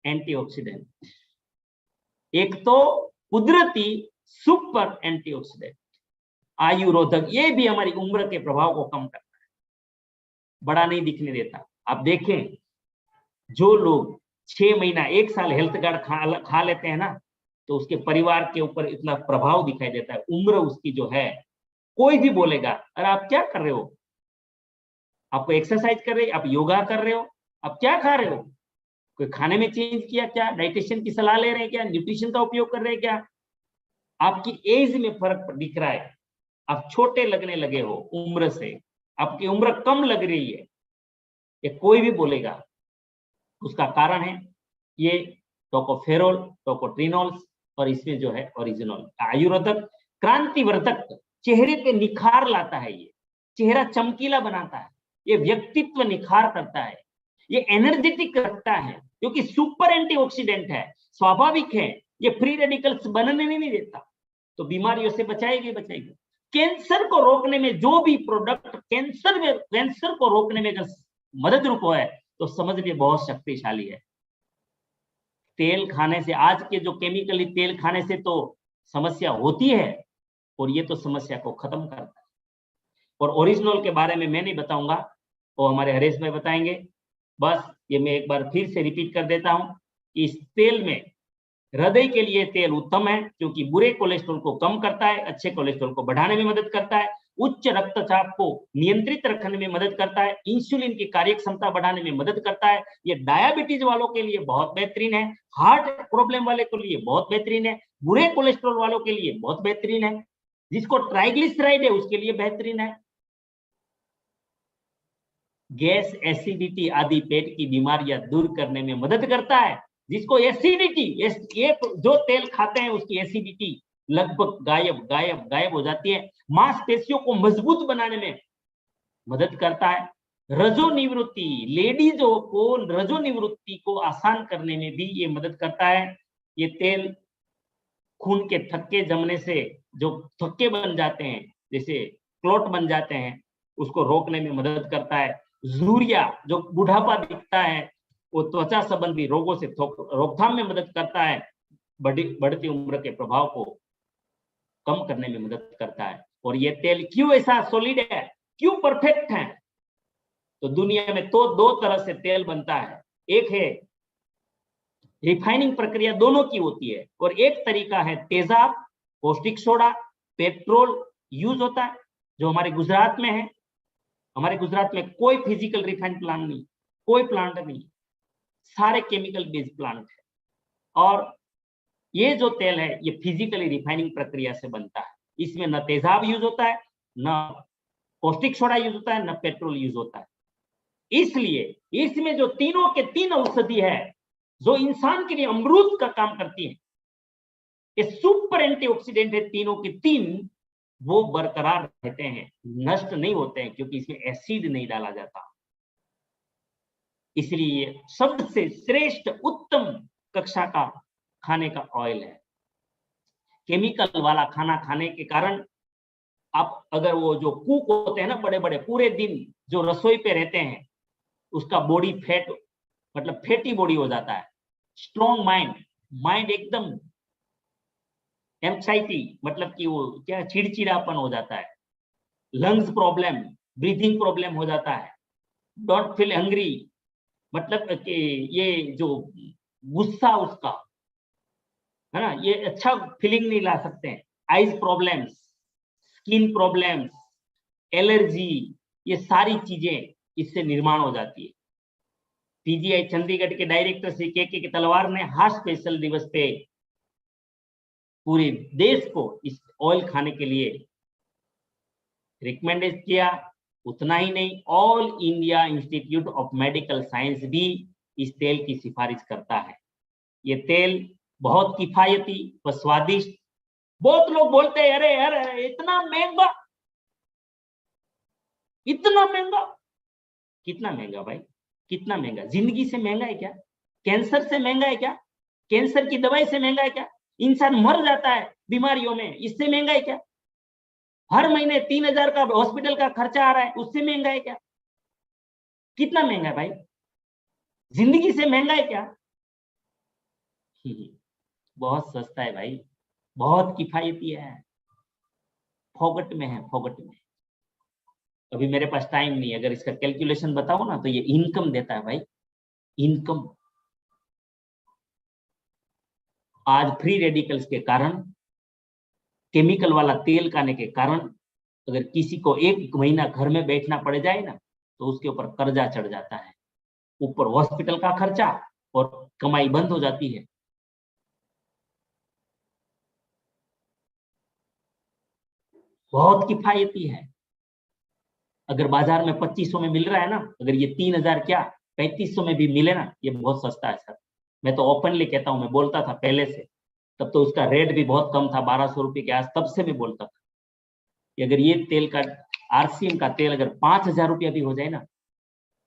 एंटीऑक्सीडेंट। एक तो कुदरती सुपर एंटीऑक्सीडेंट, आयुरोधक, ये भी हमारी उम्र के प्रभाव को कम करता है, बड़ा नहीं दिखने देता। आप देखें, जो लोग 6 महीना 1 साल हेल्थ कार्ड खा लेते हैं ना, तो उसके परिवार के ऊपर इतना प्रभाव दिखाई देता है। उम्र उसकी जो है, कोई भी बोलेगा अरे आप क्या कर रहे हो, आपको एक्सरसाइज कर रहे हो, आप योगा कर रहे हो, आप क्या खा रहे हो, कोई खाने में चेंज किया क्या, डाइटिशियन की सलाह ले रहे हैं क्या, न्यूट्रिशन का उपयोग कर रहे हैं क्या, आपकी एज में फर्क दिख रहा है, आप छोटे लगने लगे हो उम्र से, आपकी उम्र कम लग रही है, ये कोई भी बोलेगा। उसका कारण है ये टोकोफेरोल, टोकोट्रिनोल्स, और इसमें जो है ओरिजिनल आयुर्वेदक, क्रांतिवर्धक, चेहरे पे निखार लाता है, ये चेहरा चमकीला बनाता है, ये व्यक्तित्व निखार करता है, ये एनर्जेटिक रखता है, क्योंकि सुपर एंटीऑक्सीडेंट है, स्वाभाविक है, ये फ्री रेडिकल्स बनने नहीं देता, तो बीमारियों से बचाएगी। कैंसर को रोकने में जो भी प्रोडक्ट कैंसर को रोकने में अगर मदद रूप है, तो समझ लीजिए बहुत शक्तिशाली है। तेल खाने से, आज के जो केमिकली तेल खाने से तो समस्या होती है, और ये तो समस्या को खत्म करता है। और ओरिजिनल के बारे में मैं नहीं बताऊंगा, वो हमारे हरेश भाई बताएंगे। बस ये मैं एक बार फिर से रिपीट कर देता हूं कि इस तेल में, हृदय के लिए तेल उत्तम है, क्योंकि बुरे कोलेस्ट्रॉल को कम करता है, अच्छे कोलेस्ट्रॉल को बढ़ाने में मदद करता है, उच्च रक्तचाप को नियंत्रित रखने में मदद करता है, इंसुलिन की कार्य क्षमता बढ़ाने में मदद करता है, ये डायबिटीज वालों के लिए बहुत बेहतरीन है, हार्ट प्रॉब्लम वाले के लिए बहुत बेहतरीन है, बुरे कोलेस्ट्रॉल वालों के लिए बहुत बेहतरीन है, जिसको ट्राइग्लिसराइड है उसके लिए बेहतरीन है, गैस, एसिडिटी आदि पेट की बीमारियां दूर करने में मदद करता है, जिसको एसिडिटी, ये जो तेल खाते हैं उसकी एसिडिटी लगभग गायब हो जाती है, मांसपेशियों को मजबूत बनाने में मदद करता है, रजो निवृत्ति, लेडीजों को रजो निवृत्ति को आसान करने में भी ये मदद करता है। ये तेल खून के थक्के जमने से, जो थक्के बन जाते हैं, जैसे क्लॉट बन जाते हैं, उसको रोकने में मदद करता है। यूरिया, जो बुढ़ापा दिखता है, वो त्वचा संबंधी रोगों से रोकथाम में मदद करता है, बढ़ती उम्र के प्रभाव को कम करने में मदद करता है। और ये तेल क्यों ऐसा सॉलिड है, क्यों परफेक्ट है, तो दुनिया में तो 2 तरह से तेल बनता है, एक है रिफाइनिंग प्रक्रिया दोनों की होती है, और एक तरीका है तेजाब, पौष्टिक सोडा, पेट्रोल यूज होता है, जो हमारे गुजरात में है। हमारे गुजरात में कोई फिजिकल रिफाइंड प्लांट नहीं, कोई प्लांट नहीं, सारे केमिकल बेस्ड प्लांट है। और ये जो तेल है ये फिजिकली रिफाइनिंग प्रक्रिया से बनता है, इसमें न तेजाब यूज होता है, न पौष्टिक सोडा यूज होता है, न पेट्रोल यूज होता है। इसलिए इसमें जो तीनों के तीन औषधि है, जो इंसान के लिए अमृत का काम करती है, ये सुपर एंटीऑक्सीडेंट है, तीनों के तीन, वो बरकरार रहते हैं, नष्ट नहीं होते हैं, क्योंकि इसमें एसिड नहीं डाला जाता। इसलिए सबसे श्रेष्ठ उत्तम कक्षा का खाने का ऑयल है। केमिकल वाला खाना खाने के कारण आप, अगर वो जो कुक होते हैं ना, बड़े बड़े पूरे दिन जो रसोई पे रहते हैं, उसका बॉडी फैट, मतलब फैटी बॉडी हो जाता है। स्ट्रॉन्ग माइंड एकदम एंग्जाइटी, मतलब कि वो क्या, चिड़चिड़ापन हो जाता है, लंग्स प्रॉब्लम, ब्रीथिंग प्रॉब्लम हो जाता है, डोंट फील हंग्री, मतलब कि ये जो गुस्सा उसका है ना, ये अच्छा फीलिंग नहीं ला सकते हैं, eyes problems, skin problems, allergy, ये सारी चीजें इससे निर्माण हो जाती है। पीजीआई चंडीगढ़ के डायरेक्टर श्री के तलवार ने हार्ट स्पेशल दिवस पे पूरे देश को इस ऑयल खाने के लिए रिकमेंडेड किया। उतना ही नहीं, all India institute of medical science भी इस तेल की सिफारिश करता है। ये तेल बहुत किफायती व स्वादिष्ट। बहुत लोग बोलते हैं अरे अरे इतना महंगा, इतना महंगा। कितना महंगा भाई, कितना महंगा? जिंदगी से महंगा है क्या? कैंसर से महंगा है क्या? कैंसर की दवाई से महंगा है क्या? इंसान मर जाता है बीमारियों में, इससे महंगा है क्या? हर महीने 3,000 का हॉस्पिटल का खर्चा आ रहा है, उससे महंगा है क्या? कितना महंगा है भाई? जिंदगी से महंगा है क्या? बहुत सस्ता है भाई, बहुत किफायती है, फोकट में है, फोकट में। अभी मेरे पास टाइम नहीं है, अगर इसका कैलकुलेशन बताओ ना तो ये इनकम देता है भाई, इनकम। आज फ्री रेडिकल्स के कारण, केमिकल वाला तेल खाने के कारण अगर किसी को 1 महीना घर में बैठना पड़ जाए ना तो उसके ऊपर कर्जा चढ़ जाता है, ऊपर हॉस्पिटल का खर्चा और कमाई बंद हो जाती है। बहुत किफायती है। अगर बाजार में 2500 में मिल रहा है ना, अगर ये 3000 क्या 3500 में भी मिले ना, ये बहुत सस्ता है सर। मैं तो ओपनली कहता हूं, मैं बोलता था पहले से, तब तो उसका रेट भी बहुत कम था, 1200 रुपए के आस, तब से मैं बोलता था कि अगर ये तेल का आरसीएम का तेल अगर 5000 रुपया भी हो जाए ना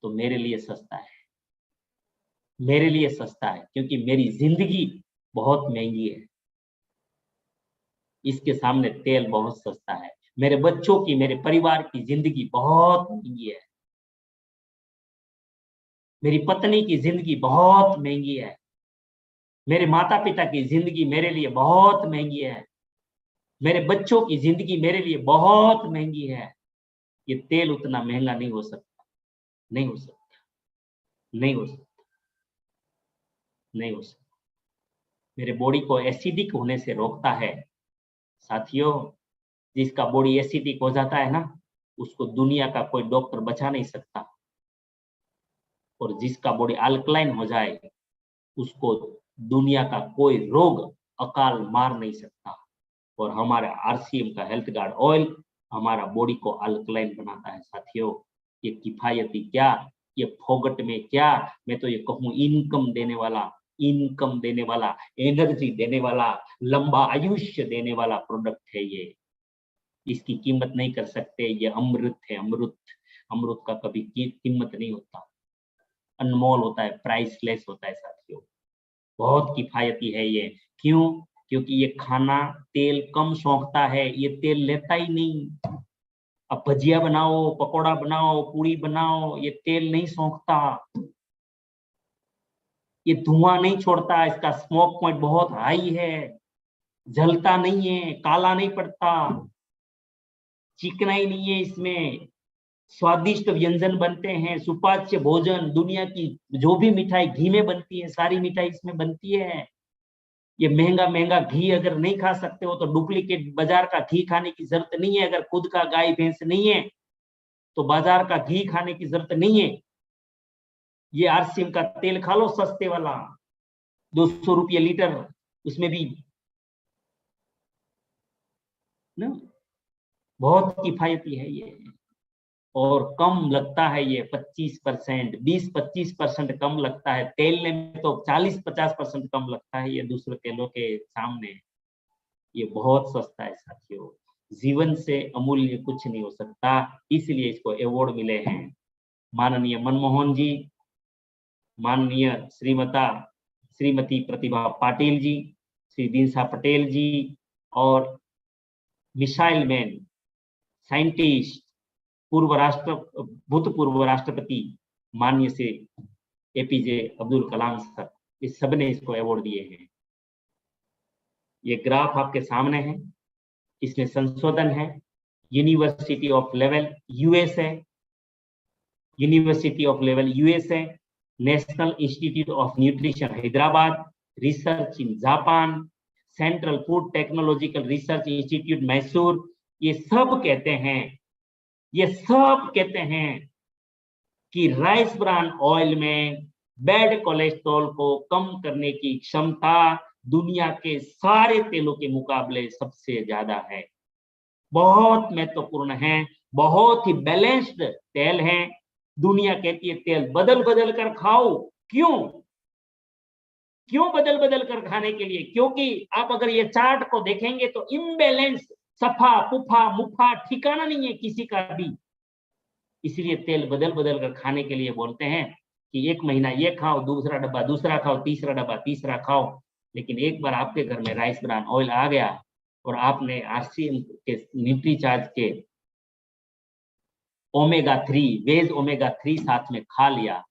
तो मेरे लिए सस्ता है, मेरे लिए सस्ता है, क्योंकि मेरी जिंदगी बहुत महंगी है, इसके सामने तेल बहुत सस्ता है। मेरे बच्चों की, मेरे परिवार की जिंदगी बहुत महंगी है, मेरी पत्नी की जिंदगी बहुत महंगी है, मेरे माता पिता की जिंदगी मेरे लिए बहुत महंगी है, मेरे बच्चों की जिंदगी मेरे लिए बहुत महंगी है। ये तेल उतना महंगा नहीं हो सकता, नहीं हो सकता, नहीं हो सकता, नहीं हो सकता। मेरे बॉडी को एसिडिक होने से रोकता है। साथियों, जिसका बॉडी एसिडिक हो जाता है ना, उसको दुनिया का कोई डॉक्टर बचा नहीं सकता, और जिसका बॉडी अल्कलाइन हो जाए उसको दुनिया का कोई रोग अकाल मार नहीं सकता। और हमारा आरसीएम का हेल्थ गार्ड ऑयल हमारा बॉडी को अल्कलाइन बनाता है। साथियों, ये किफायती क्या, ये फोगट में क्या, मैं तो ये कहूँ इनकम देने वाला, इनकम देने वाला, एनर्जी देने वाला, लंबा आयुष्य देने वाला प्रोडक्ट है ये। इसकी कीमत नहीं कर सकते, ये अमृत है, अमृत। अमृत का कभी कीमत नहीं होता, अनमोल होता है, प्राइसलेस होता है साथियों। बहुत किफायती है ये। क्यों? क्योंकि ये खाना तेल कम सोखता है, ये तेल लेता ही नहीं। अब भजिया बनाओ, पकोड़ा बनाओ, पूरी बनाओ, ये तेल नहीं सोखता, ये धुआं नहीं छोड़ता, इसका स्मोक पॉइंट बहुत हाई है, जलता नहीं है, काला नहीं पड़ता, चिकनाई नहीं है इसमें, स्वादिष्ट व्यंजन बनते हैं, सुपाच्य भोजन, दुनिया की जो भी मिठाई घी में बनती है सारी मिठाई इसमें बनती है। ये महंगा महंगा घी अगर नहीं खा सकते हो तो डुप्लीकेट बाजार का घी खाने की जरूरत नहीं है। अगर खुद का गाय भैंस नहीं है तो बाजार का घी खाने की जरूरत नहीं है। ये आरसीएम का तेल खा लो, सस्ते वाला, 200 रुपये लीटर, उसमें भी ना, बहुत किफायती है ये, और कम लगता है ये 25%, 20-25% कम लगता है। तेल में तो 40-50% कम लगता है ये दूसरे तेलों के सामने। ये बहुत सस्ता है साथियों, जीवन से अमूल्य कुछ नहीं हो सकता, इसलिए इसको अवार्ड मिले हैं। माननीय मनमोहन जी, माननीय श्रीमती प्रतिभा पाटिल जी, श्री दीनसा पटेल जी, और मिसाइल मैन, साइंटिस्ट, भूतपूर्व राष्ट्रपति माननीय से एपीजे अब्दुल कलाम सर, इस सब ने इसको अवार्ड दिए हैं। ये ग्राफ आपके सामने है, इसमें संशोधन है। University of level USA, university of level USA, national institute of nutrition Hyderabad, research in Japan, central food technological research institute Mysore, ये सब कहते हैं कि राइस ब्रान ऑयल में बैड कोलेस्ट्रॉल को कम करने की क्षमता दुनिया के सारे तेलों के मुकाबले सबसे ज्यादा है। बहुत महत्वपूर्ण है, बहुत ही बैलेंस्ड तेल है। दुनिया कहती है तेल बदल बदल कर खाओ। क्यों बदल बदल कर खाने के लिए? क्योंकि आप अगर ये चार्ट को देखेंगे तो इम्बैलेंस, सफा पुफा मुफा ठिकाना नहीं है किसी का भी। इसलिए तेल बदल बदल कर खाने के लिए बोलते हैं कि एक महीना ये खाओ, दूसरा डब्बा दूसरा खाओ, तीसरा डब्बा तीसरा खाओ। लेकिन एक बार आपके घर में राइस ब्रान ऑयल आ गया और आपने आरसीएम के न्यूट्रीचार्ज के ओमेगा 3 वेज ओमेगा 3 साथ में खा लिया,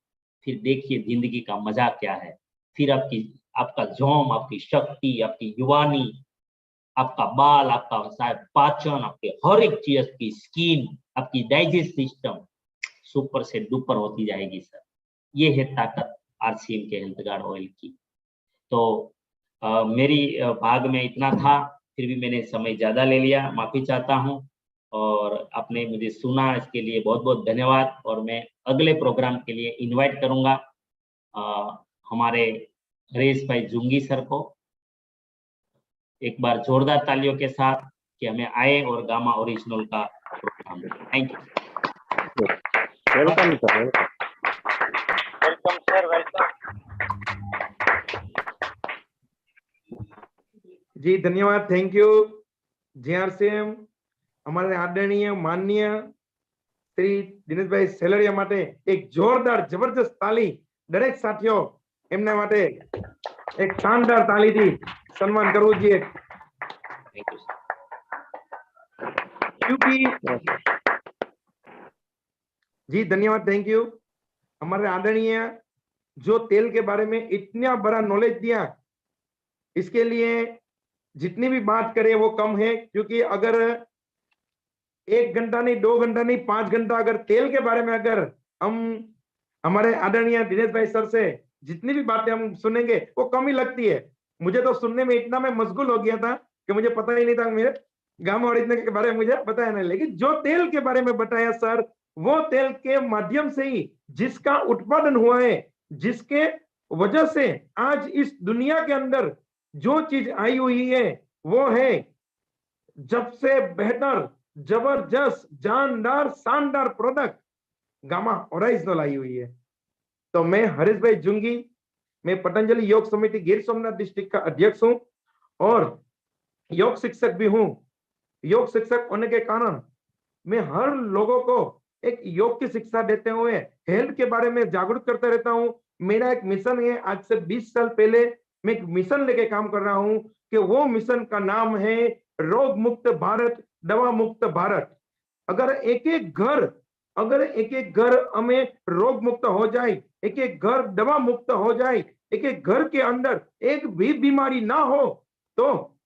फिर देखिए जिंदगी का मजा क्या है। फिर आपका जोम, आपकी शक्ति, आपकी युवानी, आपका बाल, आपका शायद पाचन, आपके हर एक चीज, की स्किन, आपकी डाइजेस्ट सिस्टम सुपर से डुपर होती जाएगी सर। ये है ताकत आरसीएम के हेल्थ गार्ड ऑयल की। तो मेरी भाग में इतना था, फिर भी मैंने समय ज्यादा ले लिया, माफी चाहता हूँ। और आपने मुझे सुना, इसके लिए बहुत बहुत धन्यवाद। और मैं अगले प्रोग्राम के लिए इनवाइट करूंगा हमारे हरीश भाई जुंगी सर को एक बार जोरदार तालियों के साथ कि हमें आए और गामा ओरिजिनल का programme. Thank you. Welcome sir. Welcome sir, welcome. जी धन्यवाद, थैंक यू। जीआरसीएम हमारे आदरणीय माननीय श्री દિનેશભાઈ સેલરિયા માટે એક જોરદાર જબરજસ્ત તાલી દરેક સાથીઓ એમના માટે એક શાનદાર તાલીથી સન્માન કરવું જોઈએ। क्योंकि जी धन्यवाद, थैंक यू। हमारे आदरणीय जो तेल के बारे में इतना बड़ा नॉलेज दिया, इसके लिए जितनी भी बात करें वो कम है। क्योंकि अगर 1 घंटा नहीं, 2 घंटा नहीं, 5 घंटा अगर तेल के बारे में अगर हम हमारे आदरणीय दिनेश भाई सर से जितनी भी बातें हम सुनेंगे वो कम ही लगती है। मुझे तो सुनने में इतना मैं मशगूल हो गया था कि मुझे पता ही नहीं था, मेरे गामा ओरिजिनल के बारे में मुझे बताया नहीं। लेकिन जो तेल के बारे में बताया सर, वो तेल के माध्यम से ही जिसका उत्पादन हुआ है, जिसके वजह से आज इस दुनिया के अंदर जो चीज आई हुई है वो है जब से बेहतर, जबरदस्त, जानदार, शानदार प्रोडक्ट गामा ओरिजिनल आई हुई है। तो मैं हरीश भाई जुंगी, मैं पतंजलि योग समिति गिर सोमनाथ डिस्ट्रिक्ट का अध्यक्ष हूं और योग शिक्षक भी हूं। योग शिक्षक होने के कारण मैं हर लोगों को एक योग की शिक्षा देते हुए हेल्थ के बारे में जागरूक करता रहता हूं। मेरा एक मिशन है, आज से 20 साल पहले मैं एक मिशन लेके काम कर रहा हूं कि वो मिशन का नाम है रोग मुक्त भारत, दवा मुक्त भारत। अगर एक एक घर हमें रोग मुक्त हो जाए, एक एक घर दवा मुक्त हो जाए, एक एक घर के अंदर एक भी बीमारी ना हो, तो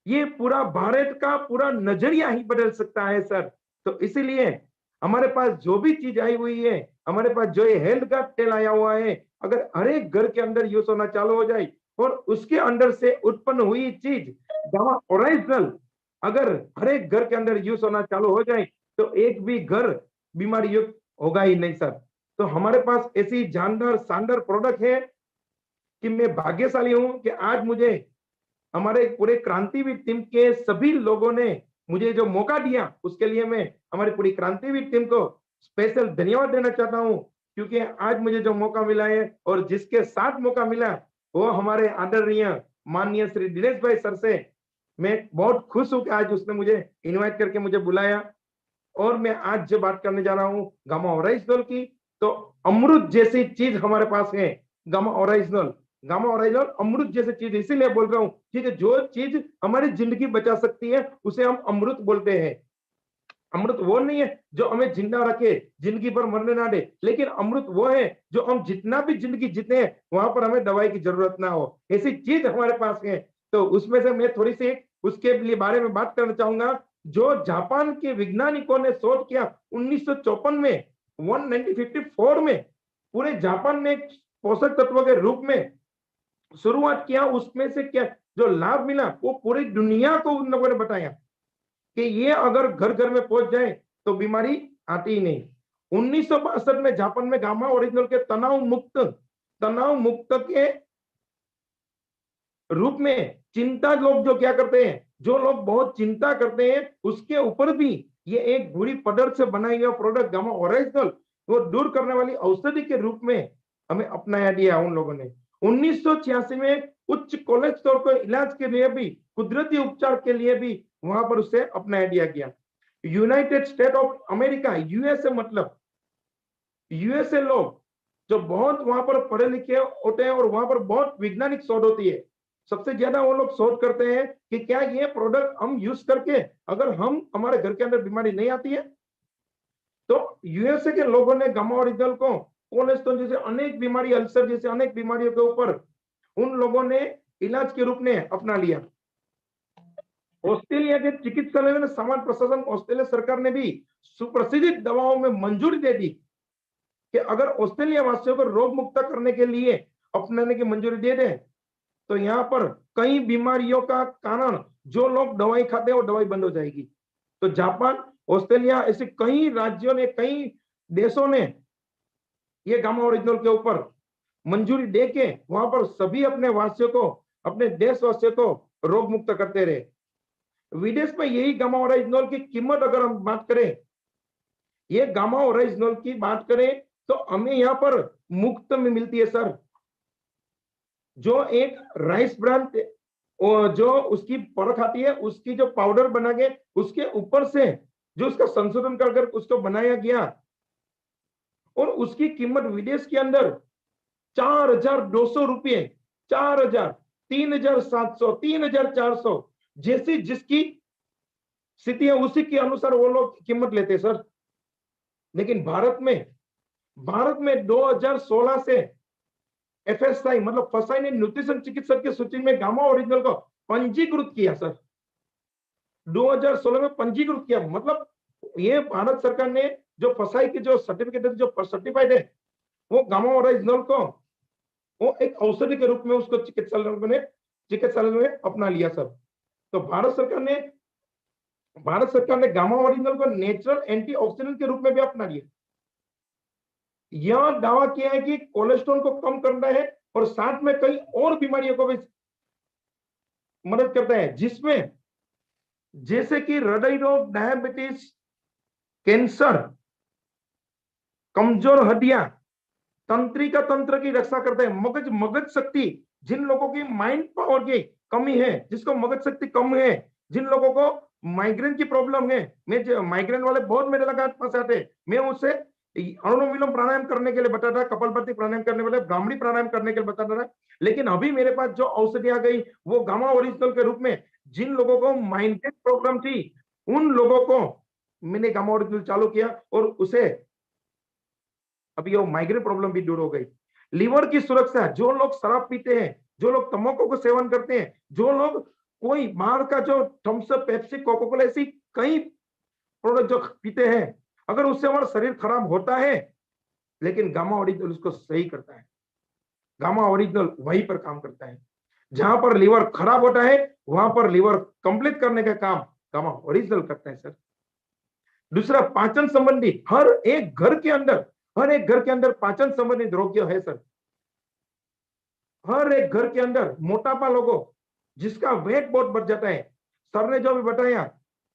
ये पूरा भारत का पूरा नजरिया ही बदल सकता है सर। तो इसीलिए हमारे पास जो भी चीज आई हुई है, हमारे पास जो ये हेल्थ का तेल आया हुआ है, अगर हर एक घर के अंदर यूज होना चालू हो जाए और उसके अंदर से उत्पन्न हुई चीज गामा ओरिजिनल अगर हर एक घर के अंदर यूज होना चालू हो जाए तो एक भी घर बीमारी युक्त होगा ही नहीं सर। तो हमारे पास ऐसी जानदार शानदार प्रोडक्ट है कि मैं भाग्यशाली हूं कि आज मुझे हमारे पूरे क्रांतिवीर टीम के सभी लोगों ने मुझे जो मौका दिया, उसके लिए मैं हमारी पूरी क्रांतिवीर टीम को स्पेशल धन्यवाद देना चाहता हूं। क्योंकि आज मुझे जो मौका मिला है और जिसके साथ मौका मिला वो हमारे आदरणीय माननीय श्री दिनेश भाई सर से मैं बहुत खुश हूं कि आज उसने मुझे इनवाइट करके मुझे बुलाया। और मैं आज जो बात करने जा रहा हूं गामा ओरिजिनल की, तो अमृत जैसी चीज हमारे पास है गामा ओरिजिनल। गामा ओरिजिनल अमृत जैसी चीज इसीलिए बोल रहा हूं ठीक है, जो चीज हमारी जिंदगी बचा सकती है उसे हम अमृत बोलते हैं। अमृत वो नहीं है जो हमें जिंदा रखे, जिंदगी भर मरने ना दे, लेकिन अमृत वो है जो हम जितना भी जिंदगी जीते हैं वहां पर हमें दवाई की जरूरत ना हो, ऐसी चीज हमारे पास है। तो उसमें से मैं थोड़ी सी उसके लिए बारे में बात करना चाहूंगा। जो जापान के वैज्ञानिकों ने शोध किया 1954 में, 1954 में पूरे जापान में पोषक तत्वों के रूप में शुरुआत किया। उसमें से क्या जो लाभ मिला वो पूरी दुनिया को उन लोगों ने बताया। कि ये अगर घर घर में पहुंच जाए तो बीमारी आती ही नहीं। 1962 में जापान में गामा ओरिजिनल के तनाव मुक्त के रूप में चिंता लोग जो क्या करते हैं, जो लोग बहुत चिंता करते हैं उसके ऊपर भी ये एक बुरी पदार्थ से बनाई हुई प्रोडक्ट गामा ओरिजिनल वो दूर करने वाली औषधि के रूप में हमें अपनाया दिया उन लोगों ने। 1986 में उच्च कोलेस्ट्रॉल को इलाज के लिए भी, कुदरती उपचार के लिए भी वहां पर उसे अपनाया दिया गया। United state of America, USA, मतलब यूएसए लोग जो बहुत वहां पर पढ़े लिखे होते हैं और वहां पर बहुत वैज्ञानिक शोध होती है, सबसे ज्यादा वो लोग शोध करते हैं कि क्या ये प्रोडक्ट हम यूज करके अगर हम हमारे घर के अंदर बीमारी नहीं आती है। तो यूएसए के लोगों ने गामा ओरिजिनल को कोलेस्ट्रॉल जैसे अनेक बीमारी, अल्सर जैसे अनेक बीमारियों के ऊपर उन लोगों ने इलाज के रूप में अपना लिया। ऑस्ट्रेलिया के चिकित्सालय में समान प्रशासन, ऑस्ट्रेलिया सरकार ने भी सुप्रसिद्ध दवाओं में मंजूरी दे दी कि अगर ऑस्ट्रेलिया वासियों को रोग मुक्त करने के लिए अपनाने की मंजूरी दे दे तो यहाँ पर कई बीमारियों का कारण जो लोग दवाई खाते हैं वो दवाई बंद हो जाएगी। तो जापान, ऑस्ट्रेलिया, ऐसे कई राज्यों ने, कई देशों ने ये गामा ओरिजिनल के ऊपर मंजूरी दे के वहां पर सभी अपने वासियों को, अपने देशवासियों को रोग मुक्त करते रहे। विदेश में यही गामा ओरिजिनल की कीमत अगर हम बात करें, ये गामा ओरिजिनल की बात करें तो हमें यहाँ पर मुफ्त में मिलती है सर। जो एक राइस ब्रांड जो उसकी परख आती है, उसकी जो पाउडर बना के उसके ऊपर से जो उसका संशोधन कर उसको बनाया गया और उसकी कीमत विदेश के अंदर 4,200 रुपये, 4,000, 3,700, 3,400 जैसी जिसकी स्थिति है उसी के अनुसार वो लोग कीमत लेते हैं सर। लेकिन भारत में 2016 से एफएसआई मतलब फसाई ने न्यूट्रिशन चिकित्सक की सूची में गामा ओरिजिनल को पंजीकृत किया सर। 2016 में पंजीकृत किया, मतलब ये भारत सरकार ने जो फसाई की जो सर्टिफिकेट जो सर्टिफाइड है वो गामा ओरिजिनल को वो एक औषधि के रूप में उसको चिकित्सालय में अपना लिया सर। तो भारत सरकार ने गामा ओरिजिनल को नेचुरल एंटीऑक्सीडेंट के रूप में भी अपना लिया। यह दावा किया है कि कोलेस्ट्रॉल को कम करना है और साथ में कई और बीमारियों को भी मदद करता है, जिसमें जैसे कि हृदय रोग, डायबिटीज, कैंसर, कमजोर हड्डियां, तंत्रिका तंत्र की रक्षा करता है, मगज शक्ति, जिन लोगों की माइंड पावर की कमी है, जिसको मगज शक्ति कम है, जिन लोगों को माइग्रेन की प्रॉब्लम है, मैं माइग्रेन वाले बहुत मेरे लगा पास आते, मैं उसे अनुलोम विलोम प्राणायाम करने के लिए बताता था, कपालभाति प्राणायाम करने वाले, ब्राह्मणी प्राणायाम करने के लिए बताता था। लेकिन अभी मेरे पास जो औषधि आ गई वो गामा ओरिजिनल के रूप में, जिन लोगों को माइग्रेन प्रॉब्लम थी उन लोगों को मैंने गामा ओरिजिनल चालू किया और उसे अभी वो माइग्रेन प्रॉब्लम भी दूर हो गई। लीवर की सुरक्षा, जो लोग शराब पीते हैं, जो लोग तंबाकू को सेवन करते हैं, जो लोग कोई बाहर का जो Thums Up, Pepsi, Coca Cola ऐसी कई प्रोडक्ट जो पीते हैं, अगर उससे हमारा शरीर खराब होता है, लेकिन गामा ओरिजिनल उसको सही करता है। गामा ओरिजिनल वहीं पर काम करता है। जहां पर लीवर खराब होता है वहां पर लीवर कंप्लीट करने का काम गामा ओरिजिनल करता है सर। दूसरा, पाचन संबंधी, हर एक घर के अंदर पाचन संबंधित रोग है सर। हर एक घर के अंदर मोटापा लोगों जिसका वेट बहुत बढ़ जाता है, सर ने जो भी बताया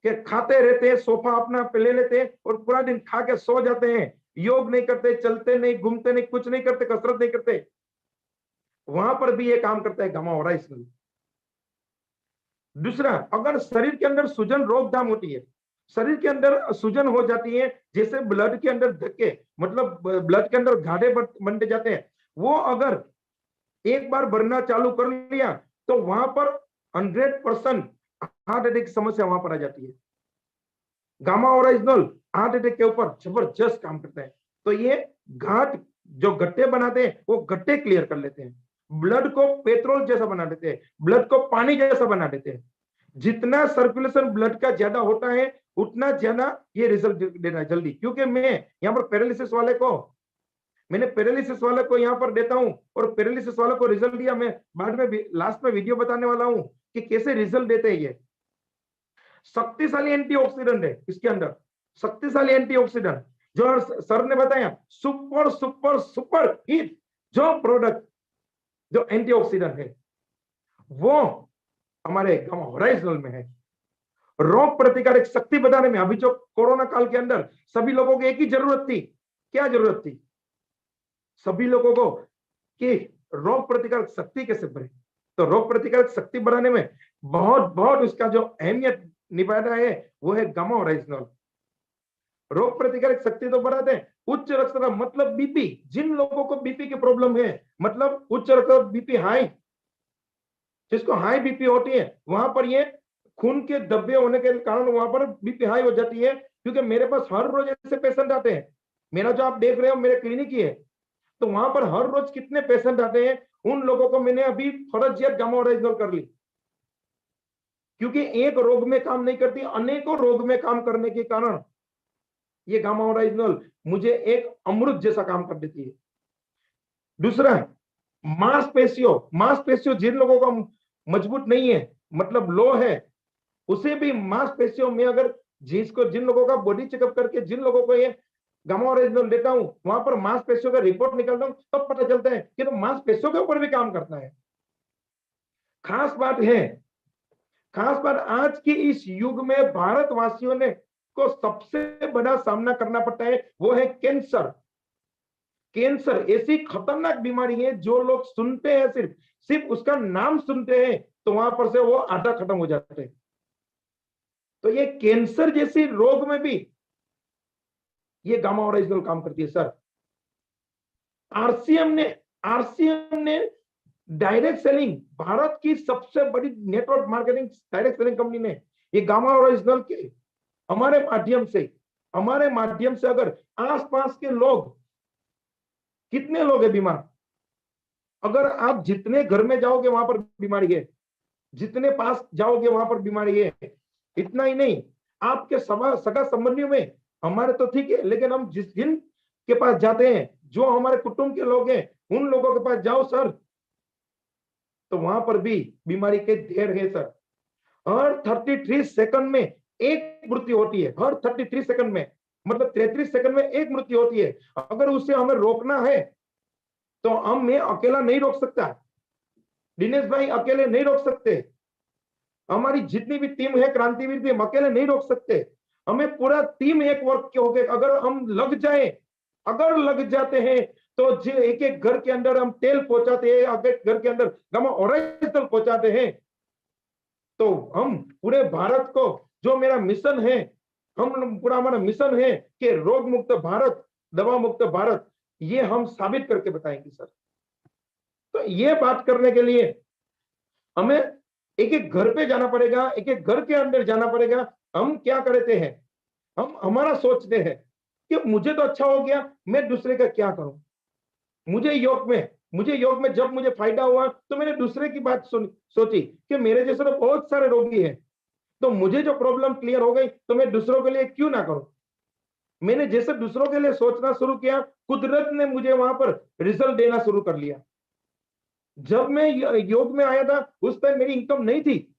कि खाते रहते हैं, सोफा अपना पे ले लेते हैं और पूरा दिन खा के सो जाते हैं, योग नहीं करते, चलते नहीं, घूमते नहीं, कुछ नहीं करते, कसरत नहीं करते, वहां पर भी ये काम करता है गामा ओरिजिनल। दूसरा, अगर शरीर के अंदर सूजन रोकथाम होती है, शरीर के अंदर सूजन हो जाती है, जैसे ब्लड के अंदर धक्के, मतलब ब्लड के अंदर गाढ़े बनते जाते हैं, वो अगर एक बार भरना चालू कर लिया तो वहां पर 100% हार्ट अटैक की समस्या वहां पर आ जाती है। गामा ओरिजिनल हार्ट अटैक के ऊपर जबरदस्त काम करता है। तो ये घाट जो गट्टे बनाते हैं वो गट्टे क्लियर कर लेते हैं, ब्लड को पेट्रोल जैसा बना देते हैं, ब्लड को पानी जैसा बना देते हैं। जितना सर्कुलेशन ब्लड का ज्यादा होता है उतना ज्यादा ये रिजल्ट देना जल्दी। क्योंकि मैं यहाँ पर मैंने पैरालिसिस वाले को यहाँ पर देता हूँ और पैरालिसिस वाले को रिजल्ट दिया, मैं बाद में लास्ट में वीडियो बताने वाला हूँ कि कैसे रिजल्ट देते हैं ये। शक्तिशाली एंटीऑक्सीडेंट है इसके अंदर, शक्तिशाली एंटीऑक्सीडेंट जो सर ने बताया, सुपर सुपर सुपर हिट जो प्रोडक्ट जो एंटीऑक्सीडेंट है वो हमारे गामा होराइजनल में है। रोग प्रतिकारक शक्ति बढ़ाने में, अभी जो कोरोना काल के अंदर सभी लोगों को एक ही जरूरत थी, क्या जरूरत थी? सभी लोगों को कि रोग प्रतिकारक शक्ति कैसे बढ़े, तो रोग प्रतिकारक शक्ति बढ़ाने में बहुत बहुत उसका जो अहमियत निभाता है वो है गामा ओराइजिनल। रोग प्रतिकारक शक्ति तो बढ़ाते हैं, उच्च रक्तचाप मतलब बीपी, जिन लोगों को बीपी की प्रॉब्लम है, मतलब उच्च रक्तचाप बीपी हाई, जिसको हाई बीपी होती है वहां पर ये खून के धब्बे होने के कारण वहां पर बीपी हाई हो जाती है। क्योंकि मेरे पास हर रोज ऐसे पेशेंट आते हैं, मेरा जो आप देख रहे हो मेरे क्लिनिक ही है, तो वहां पर हर रोज कितने पेशेंट आते हैं, उन लोगों को मैंने अभी फर्जियत गामा ओराइजिनल कर ली। क्योंकि एक रोग में काम नहीं करती, अनेकों रोग में काम करने के कारण ये गामा ओराइजिनल मुझे एक अमृत जैसा काम कर देती है। दूसरा है मांसपेशियों जिन लोगों का मजबूत नहीं है, मतलब लो है, उसे भी मांसपेशियों में अगर जिन लोगों का बॉडी चेकअप करके जिन लोगों को ये गामा ओराइजिनल देता हूं, वहां पर मांसपेशियों का रिपोर्ट निकालता हूं, तब पता चलता है कि तो मांसपेशियों के ऊपर भी काम करता है। खास बात आज के इस युग में भारतवासियों ने को सबसे बड़ा सामना करना पड़ता है, वो है कैंसर। कैंसर ऐसी खतरनाक बीमारी है जो लोग सुनते हैं, सिर्फ उसका नाम सुनते हैं तो वहां पर से वो आधा खत्म हो जाते हैं। तो ये कैंसर जैसी रोग में भी ये गामा ओराइजिनल काम करती है सर। आरसीएम ने डायरेक्ट सेलिंग, भारत की सबसे बड़ी network marketing direct selling company ने ये गामा ओराइजिनल के हमारे माध्यम से अगर आसपास के लोग, कितने लोग हैं बीमार, अगर आप जितने घर में जाओगे वहां पर बीमारी है, जितने पास जाओगे वहां पर बीमारी है। इतना ही नहीं, आपके सगा संबंधियों में हमारे तो ठीक है, लेकिन हम जिन के पास जाते हैं, जो हमारे कुटुंब के लोग हैं, उन लोगों के पास जाओ सर, तो वहां पर भी बीमारी के ढेर है सर। हर 33 सेकंड में एक मृत्यु होती है, हर 33 सेकंड में, मतलब 33 सेकंड में एक मृत्यु होती है। अगर उसे हमें रोकना है तो मैं अकेला नहीं रोक सकता, दिनेश भाई अकेले नहीं रोक सकते, हमारी जितनी भी टीम है क्रांतिवीर टीम अकेले नहीं रोक सकते, हमें पूरा टीम एक वर्क के होके अगर हम लग जाते हैं तो जो एक एक घर के अंदर हम तेल पहुंचाते हैं, घर के अंदर गामा ओराइजिनल पहुंचाते हैं, तो हम पूरे भारत को, जो मेरा मिशन है, हमारा मिशन है कि रोग मुक्त भारत, दवा मुक्त भारत, ये हम साबित करके बताएंगे सर। तो ये बात करने के लिए हमें एक एक घर पे जाना पड़ेगा, एक एक घर के अंदर जाना पड़ेगा। हम क्या करते हैं, हमारा सोचते हैं कि मुझे तो अच्छा हो गया, मैं दूसरे का क्या करूं। मुझे योग में जब मुझे फायदा हुआ तो मैंने दूसरे की बात सोची कि मेरे जैसे तो बहुत सारे रोगी हैं, तो मुझे जो प्रॉब्लम क्लियर हो गई तो मैं दूसरों के लिए क्यों ना करूं। मैंने जैसे दूसरों के लिए सोचना शुरू किया, कुदरत ने मुझे वहां पर रिजल्ट देना शुरू कर लिया। जब मैं योग में आया था उस टाइम मेरी इनकम नहीं थी,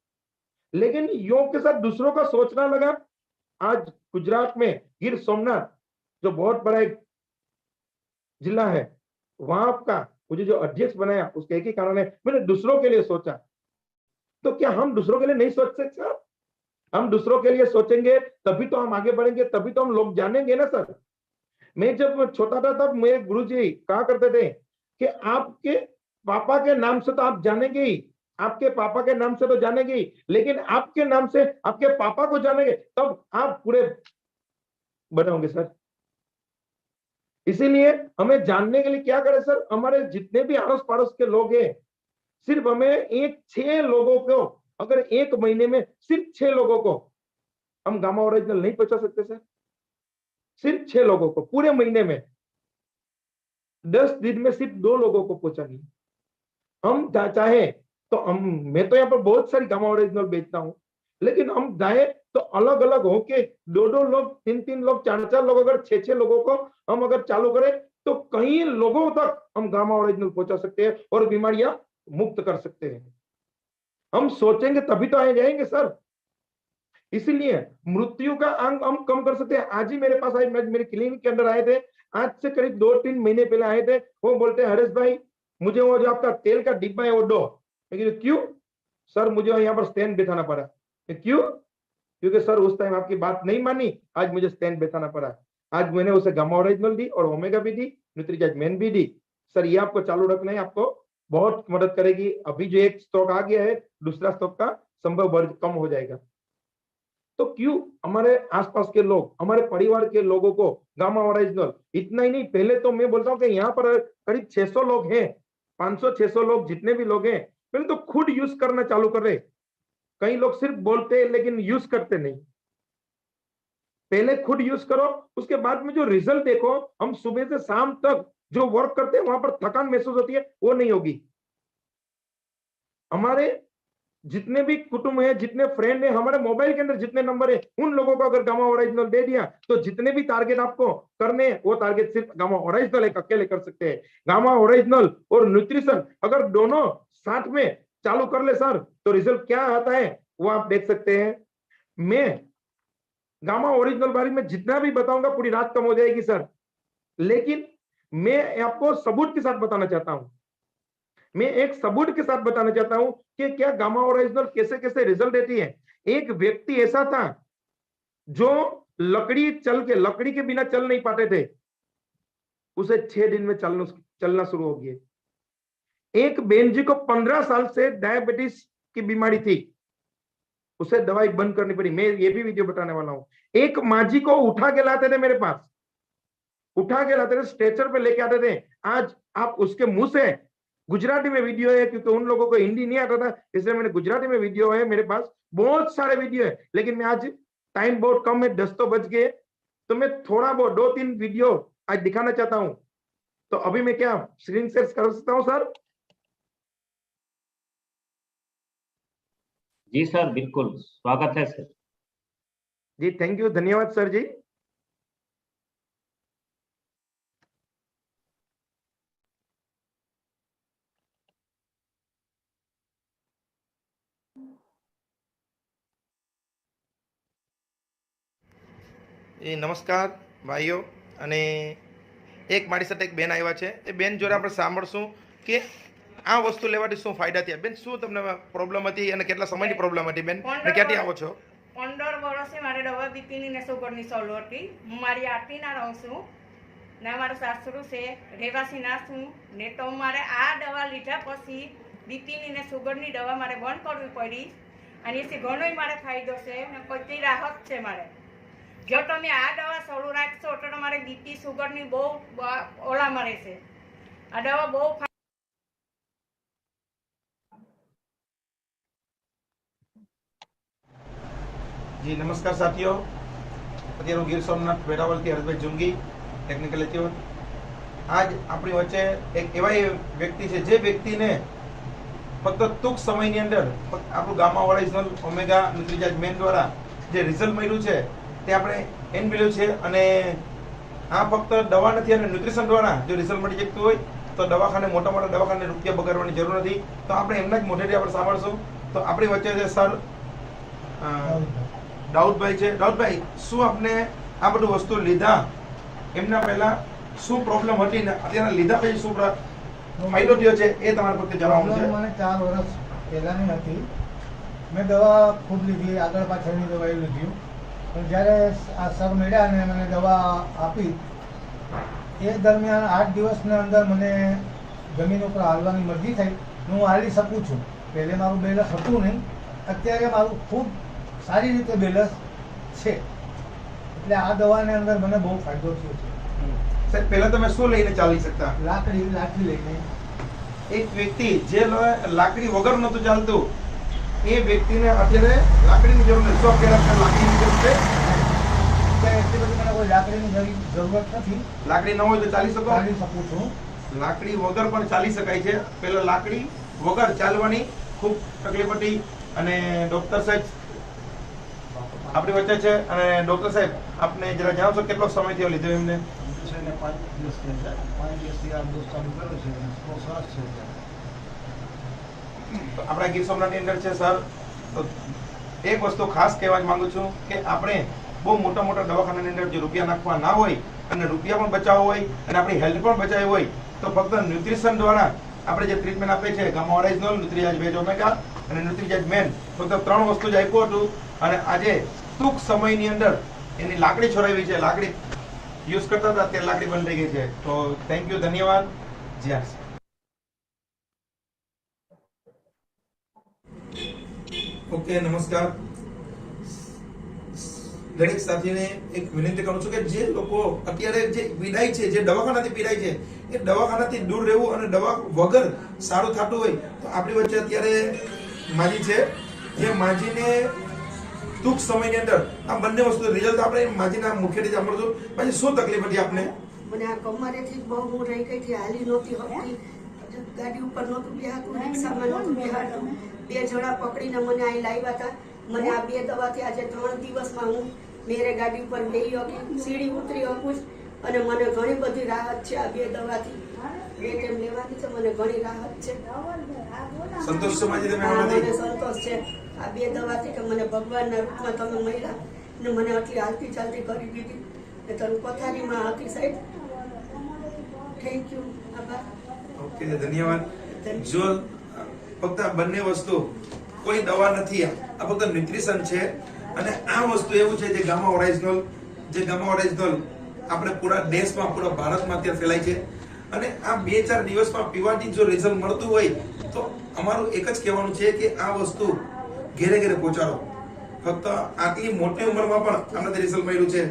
लेकिन योग के साथ दूसरों का सोचना लगा। आज गुजरात में गिर सोमनाथ जो बहुत बड़ा एक जिला है, वहां का मुझे जो अध्यक्ष बनाया उसके एक ही कारण है, मैंने दूसरों के लिए सोचा। तो क्या हम दूसरों के लिए नहीं सोच सकते सर? हम दूसरों के लिए सोचेंगे तभी तो हम आगे बढ़ेंगे, तभी तो हम लोग जानेंगे ना सर। मैं जब छोटा था तब मेरे गुरुजी कहा करते थे कि आपके पापा के नाम से तो आप जानेंगे ही, आपके पापा के नाम से तो जानेंगे ही, लेकिन आपके नाम से आपके पापा को जानेंगे तब आप पूरे बनोगे सर। इसीलिए हमें जानने के लिए क्या करें सर, हमारे जितने भी आड़ोस पड़ोस के लोग हैं, सिर्फ हमें 6 लोगों को, अगर एक महीने में सिर्फ 6 लोगों को हम गामा ओरिजिनल नहीं पहुंचा सकते सर, सिर्फ 6 लोगों को पूरे महीने में, 10 दिन में सिर्फ 2 लोगों को पहुंचानी। हम चाहे तो मैं तो यहाँ पर बहुत सारी गामा ओरिजिनल बेचता हूं, लेकिन हम चाहे तो अलग अलग होके 2-2 लोग, 3-3 लोग, 4-4 लोग, अगर 6-6 लोगों को हम अगर चालू करें तो कई लोगों तक हम गामा ओरिजिनल पहुंचा सकते हैं और बीमारियां मुक्त कर सकते हैं। हम सोचेंगे तभी तो आए जाएंगे सर। इसीलिए मृत्यु का अंक हम कम कर सकते हैं। आज ही मेरे पास आए, मेरे क्लिनिक के अंदर आए थे, आज से करीब 2-3 महीने पहले आए थे। वो बोलते हैं हरेश भाई मुझे वो जो आपका तेल का डिब्बा है वो दो। लेकिन क्यों सर, मुझे यहाँ पर स्टैंड बिठाना पड़ा। क्यों? क्योंकि सर उस टाइम आपकी बात नहीं मानी, आज मुझे स्टैंड बिठाना पड़ा। आज मैंने उसे गामा ओरिजिनल दी और ओमेगा भी दी, न्यूट्रीचार्ज मेन भी दी। सर ये आपको चालू रखना है, आपको बहुत मदद करेगी। अभी जो एक स्टॉक आ गया है, दूसरा स्टॉक का संभव कम हो जाएगा। तो क्यों हमारे आसपास के लोग, हमारे परिवार के लोगों को गामा ओरिजिनल, इतना ही नहीं, पहले तो मैं बोलता हूँ कि यहाँ पर करीब 600 लोग हैं, 500-600 लोग जितने भी लोग हैं, पहले तो खुद यूज करना चालू कर रहे। कई लोग सिर्फ बोलते हैं लेकिन यूज करते नहीं। पहले खुद यूज करो, उसके बाद में जो रिजल्ट देखो। हम सुबह से शाम तक जो वर्क करते हैं वहां पर थकान महसूस होती है, वो नहीं होगी। हमारे जितने भी कुटुंब है, जितने फ्रेंड है, हमारे मोबाइल के अंदर जितने नंबर है, उन लोगों को अगर गामा ओरिजिनल दे दिया तो जितने भी टारगेट आपको करने हैं वो टारगेट सिर्फ गामा ओरिजिनल एक अकेले कर सकते हैं। गामा ओरिजिनल और न्यूट्रिशन अगर दोनों साथ में चालू कर ले सर, तो रिजल्ट क्या आता है वो आप देख सकते हैं। मैं गामा ओरिजिनल बारे में जितना भी बताऊंगा पूरी रात कम हो जाएगी सर, लेकिन मैं आपको सबूत के साथ बताना चाहता हूं। मैं एक सबूत के साथ बताना चाहता हूं कि क्या गामा ओरिजिनल कैसे कैसे रिजल्ट देती है। एक व्यक्ति ऐसा था जो लकड़ी के बिना चल नहीं पाते थे, उसे 6 दिन में चलना शुरू हो गया। एक बहन जी को 15 साल से डायबिटीज की बीमारी थी, उसे दवाई बंद करनी पड़ी। मैं ये भी वीडियो बताने वाला हूं। एक माँ जी को उठा के लाते थे मेरे पास, उठा के लाते थे, स्ट्रेचर पे लेके आते थे। आज आप उसके मुंह से, गुजराती में वीडियो है क्योंकि उन लोगों को हिंदी नहीं आता था, इसलिए मैंने गुजराती में वीडियो है, मेरे पास बहुत सारे वीडियो है। लेकिन मैं आज टाइम बहुत कम है, 10 तो बज गए, तो मैं थोड़ा बहुत 2-3 वीडियो आज दिखाना चाहता हूं। तो अभी मैं क्या स्क्रीन शेयर कर सकता हूं सर? जी सर, बिल्कुल स्वागत है सर। जी थैंक यू, धन्यवाद सर जी। એ નમસ્કાર ભાઈઓ, અને એક મારી સાથે એક બેન આવ્યા છે, એ બેન જોડે આપણે સાંભળશું કે આ વસ્તુ લેવાથી શું ફાયદા થયા. બેન શું તમને પ્રોબ્લેમ હતી અને કેટલા સમયની પ્રોબ્લેમ હતી બેન, અને ક્યાંથી આવો છો? 15 વર્ષથી મારે દવા બીપીની ને સુગરની ચાલુ હતી. હું મારી આરતીના રહું છું ને મારું સાસરું છે રહેવાસીના છું ને, તો મારે આ દવા લીધા પછી બીપીની ને સુગરની દવા મારે બંધ કરવી પડી, અને એથી ઘણોય મારે ફાયદો છે ને પછી રાહત છે મારે. જો તમે આ દવા ચાલુ રાખશો તો તમારે બીપી સુગરની બહુ ઓલા મરે છે. આ દવા બહુ जी नमस्कार साथियों, અત્યારે ગીર સોમનાથ વેરાવળથી હર્ષભાઈ જુંગી, ટેકનિકલ એચિવર. આજ આપણી વચ્ચે એક એવા વ્યક્તિ છે જે વ્યક્તિને ફક્ત ટૂંક સમયની અંદર આપણું ગામા ઓરિજિનલ ઓમેગા ન્યુટ્રીચાર્જ મેન દ્વારા જે રિઝલ્ટ મળ્યું છે તે આપણે એન મળ્યું છે. અને આ ફક્ત દવા નથી, અને ન્યુટ્રિશન દ્વારા જો રિઝલ્ટ મળી શકતું હોય તો દવાખાને, મોટા મોટા દવાખાને રૂપિયા બગાડવાની જરૂર નથી. તો આપણે એમના જ મોઢેથી આપણે સાંભળશું. તો આપણી વચ્ચે છે સર દાઉદભાઈ છે. દાઉદભાઈ, શું આપને આ બધું વસ્તુ લીધા એમના પહેલા શું પ્રોબ્લેમ હતી ને અત્યારે લીધા પછી શું ફાયદો થયો છે એ તમારે પોતે જણાવવાનું છે. મને 4 વર્ષ પહેલાની હતી. મેં દવા ખૂબ લીધી, આગળ પાછળની દવાઈ લીધી, પણ જ્યારે આ સર મળ્યા અને મને દવા આપી એ દરમિયાન 8 દિવસના અંદર મને જમીન ઉપર હાલવાની મરજી થઈ. હું હાલી શકું છું. પહેલે મારું બેલેન્સ હતું નહીં, અત્યારે મારું ખૂબ સારી રીતે બેલેન્સ છે. એટલે આ દવાને અંદર મને બહુ ફાયદો થયો છે. સાહેબ, પહેલા તમે શું લઈને ચાલી શકતા? લાકડી લઈને. એક વ્યક્તિ જે લાકડી વગર નતું ચાલતું એ વ્યક્તિને અત્યારે લાકડીની જરૂર નથી. શું અત્યારે લાકડીની જરૂર છે? એટલી બધી મને કોઈ લાકડીની જરૂરત નથી. લાકડી ન હોય તો ચાલી શકો? ચાલી શકું છું. લાકડી વગર પણ ચાલી શકાય છે. પહેલા લાકડી વગર ચાલવાની ખૂબ તકલીફ હતી. અને ડોક્ટર સાહેબ આપણી વચ્ચે છે. અને ડોક્ટર સાહેબ, આપને જરા જણાવશો કેટલો સમય થયો લીધો એમને? 5 દિવસથી આ ડોઝ ચાલુ કર્યો છે, બહુ સરસ છે. આપણા ગીર સોમનાથની અંદર છે સર, તો એક વસ્તુ ખાસ કહેવા માંગુ છું કે આપણે બહુ મોટા મોટા દવાખાનાની અંદર જો રૂપિયા નાખવા ના હોય અને રૂપિયા પણ બચાવવા હોય અને આપણી હેલ્થ પણ બચાવવી હોય તો ફક્ત ન્યુટ્રિશન દ્વારા આપણે જે ટ્રીટમેન્ટ આપે છે ગામા ઓરિજિનલ, ન્યુટ્રીજાજ વેજ ઓમેગા અને ન્યુટ્રીજાજ મેન, ફક્ત 3 વસ્તુ જ આપ્યું હતું અને આજે ટૂંક સમયની અંદર એની લાકડી છોડાવી છે, લાકડી યુઝ કરતા હતા અત્યારે લાકડી બંધ થઈ ગઈ છે. તો થેન્ક યુ, ધન્યવાદ. જી હા. ઓકે, નમસ્કાર. દરેક સાથીને એક વિનંતી કરું છું કે જે લોકો અત્યારે જે પીડાય છે, જે દવાખાનાથી પીડાય છે, એ દવાખાનાથી દૂર રહેવું અને દવા વગર સારું થતું હોય તો આપણી વચ્ચે અત્યારે માજી છે. જે માજીને ટૂંક સમયની અંદર આ બંને વસ્તુ રિઝલ્ટ આપણે માજીના મુખ્યથી સાંભળશું. પછી શું તકલીફ હતી આપને? મને આ કમરેથી બહુ હું રહી ગઈ હતી, હાલી નહોતી હોતી, ગાડી ઉપર નહોતું બેહાતું, રિક્ષામાં નહોતું બેહાતું. 2 જણા પકડીને મને અહીં લાવ્યા હતા. મને આ 2 દવાથી આજે 3 દિવસમાં હું મેરે ગાડી ઉપર બેહી હતી, સીડી ઉતરી શકું અને મને ઘણી બધી રાહત છે આ 2 દવાથી. 2 ટાઈમ લેવાથી તો મને ઘણી રાહત છે. સંતોષ છે માજી તમે? મને સંતોષ છે આ 2 દવાથી કે મને ભગવાનના રૂપમાં તમે મળ્યા અને મને આટલી હાલતી ચાલતી કરી દીધી. ને તમે પથારીમાં હતી સાહેબ. થેન્ક યુ, આભાર. ઓકે, ધન્યવાદ. જો ફક્ત આ બંને વસ્તુ કોઈ દવા નથી, આ ફક્ત ન્યુટ્રિશન છે અને આ વસ્તુ એવું છે જે ગામા ઓરિજિનલ આપણે પૂરા દેશમાં, પૂરા ભારતમાં અત્યારે ફેલાય છે અને આ 2-4 દિવસમાં પીવાથી જો રિઝલ્ટ મળતું હોય તો અમારું એક જ કહેવાનું છે કે આ વસ્તુ ઘેરે ઘેરે પહોંચાડો. ફક્ત આટલી મોટી ઉંમરમાં પણ આનાથી રિઝલ્ટ મળ્યું છે.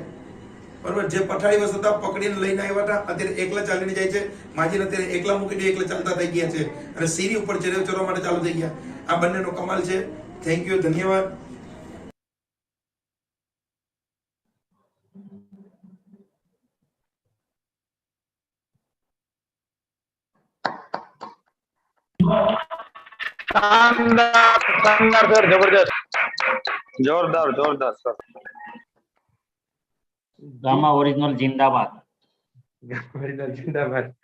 બરોબર, જે પઠાડી વસ્તુ હતા પકડીને લઈને આવ્યા હતા, અત્યારે એકલા ચાલીને જાય છે. માજીને અત્યારે એકલા મૂકી દે, એકલા ચાલતા થઈ ગયા છે અને સીડી ઉપર ચડવા માટે ચાલુ થઈ ગયા. આ બંનેનો કમાલ છે. થેન્ક યુ, ધન્યવાદ. शानदार सर, जबरदस्त, जोरदार सर. गामा ओरिजिनल जिंदाबाद. जिंदाबाद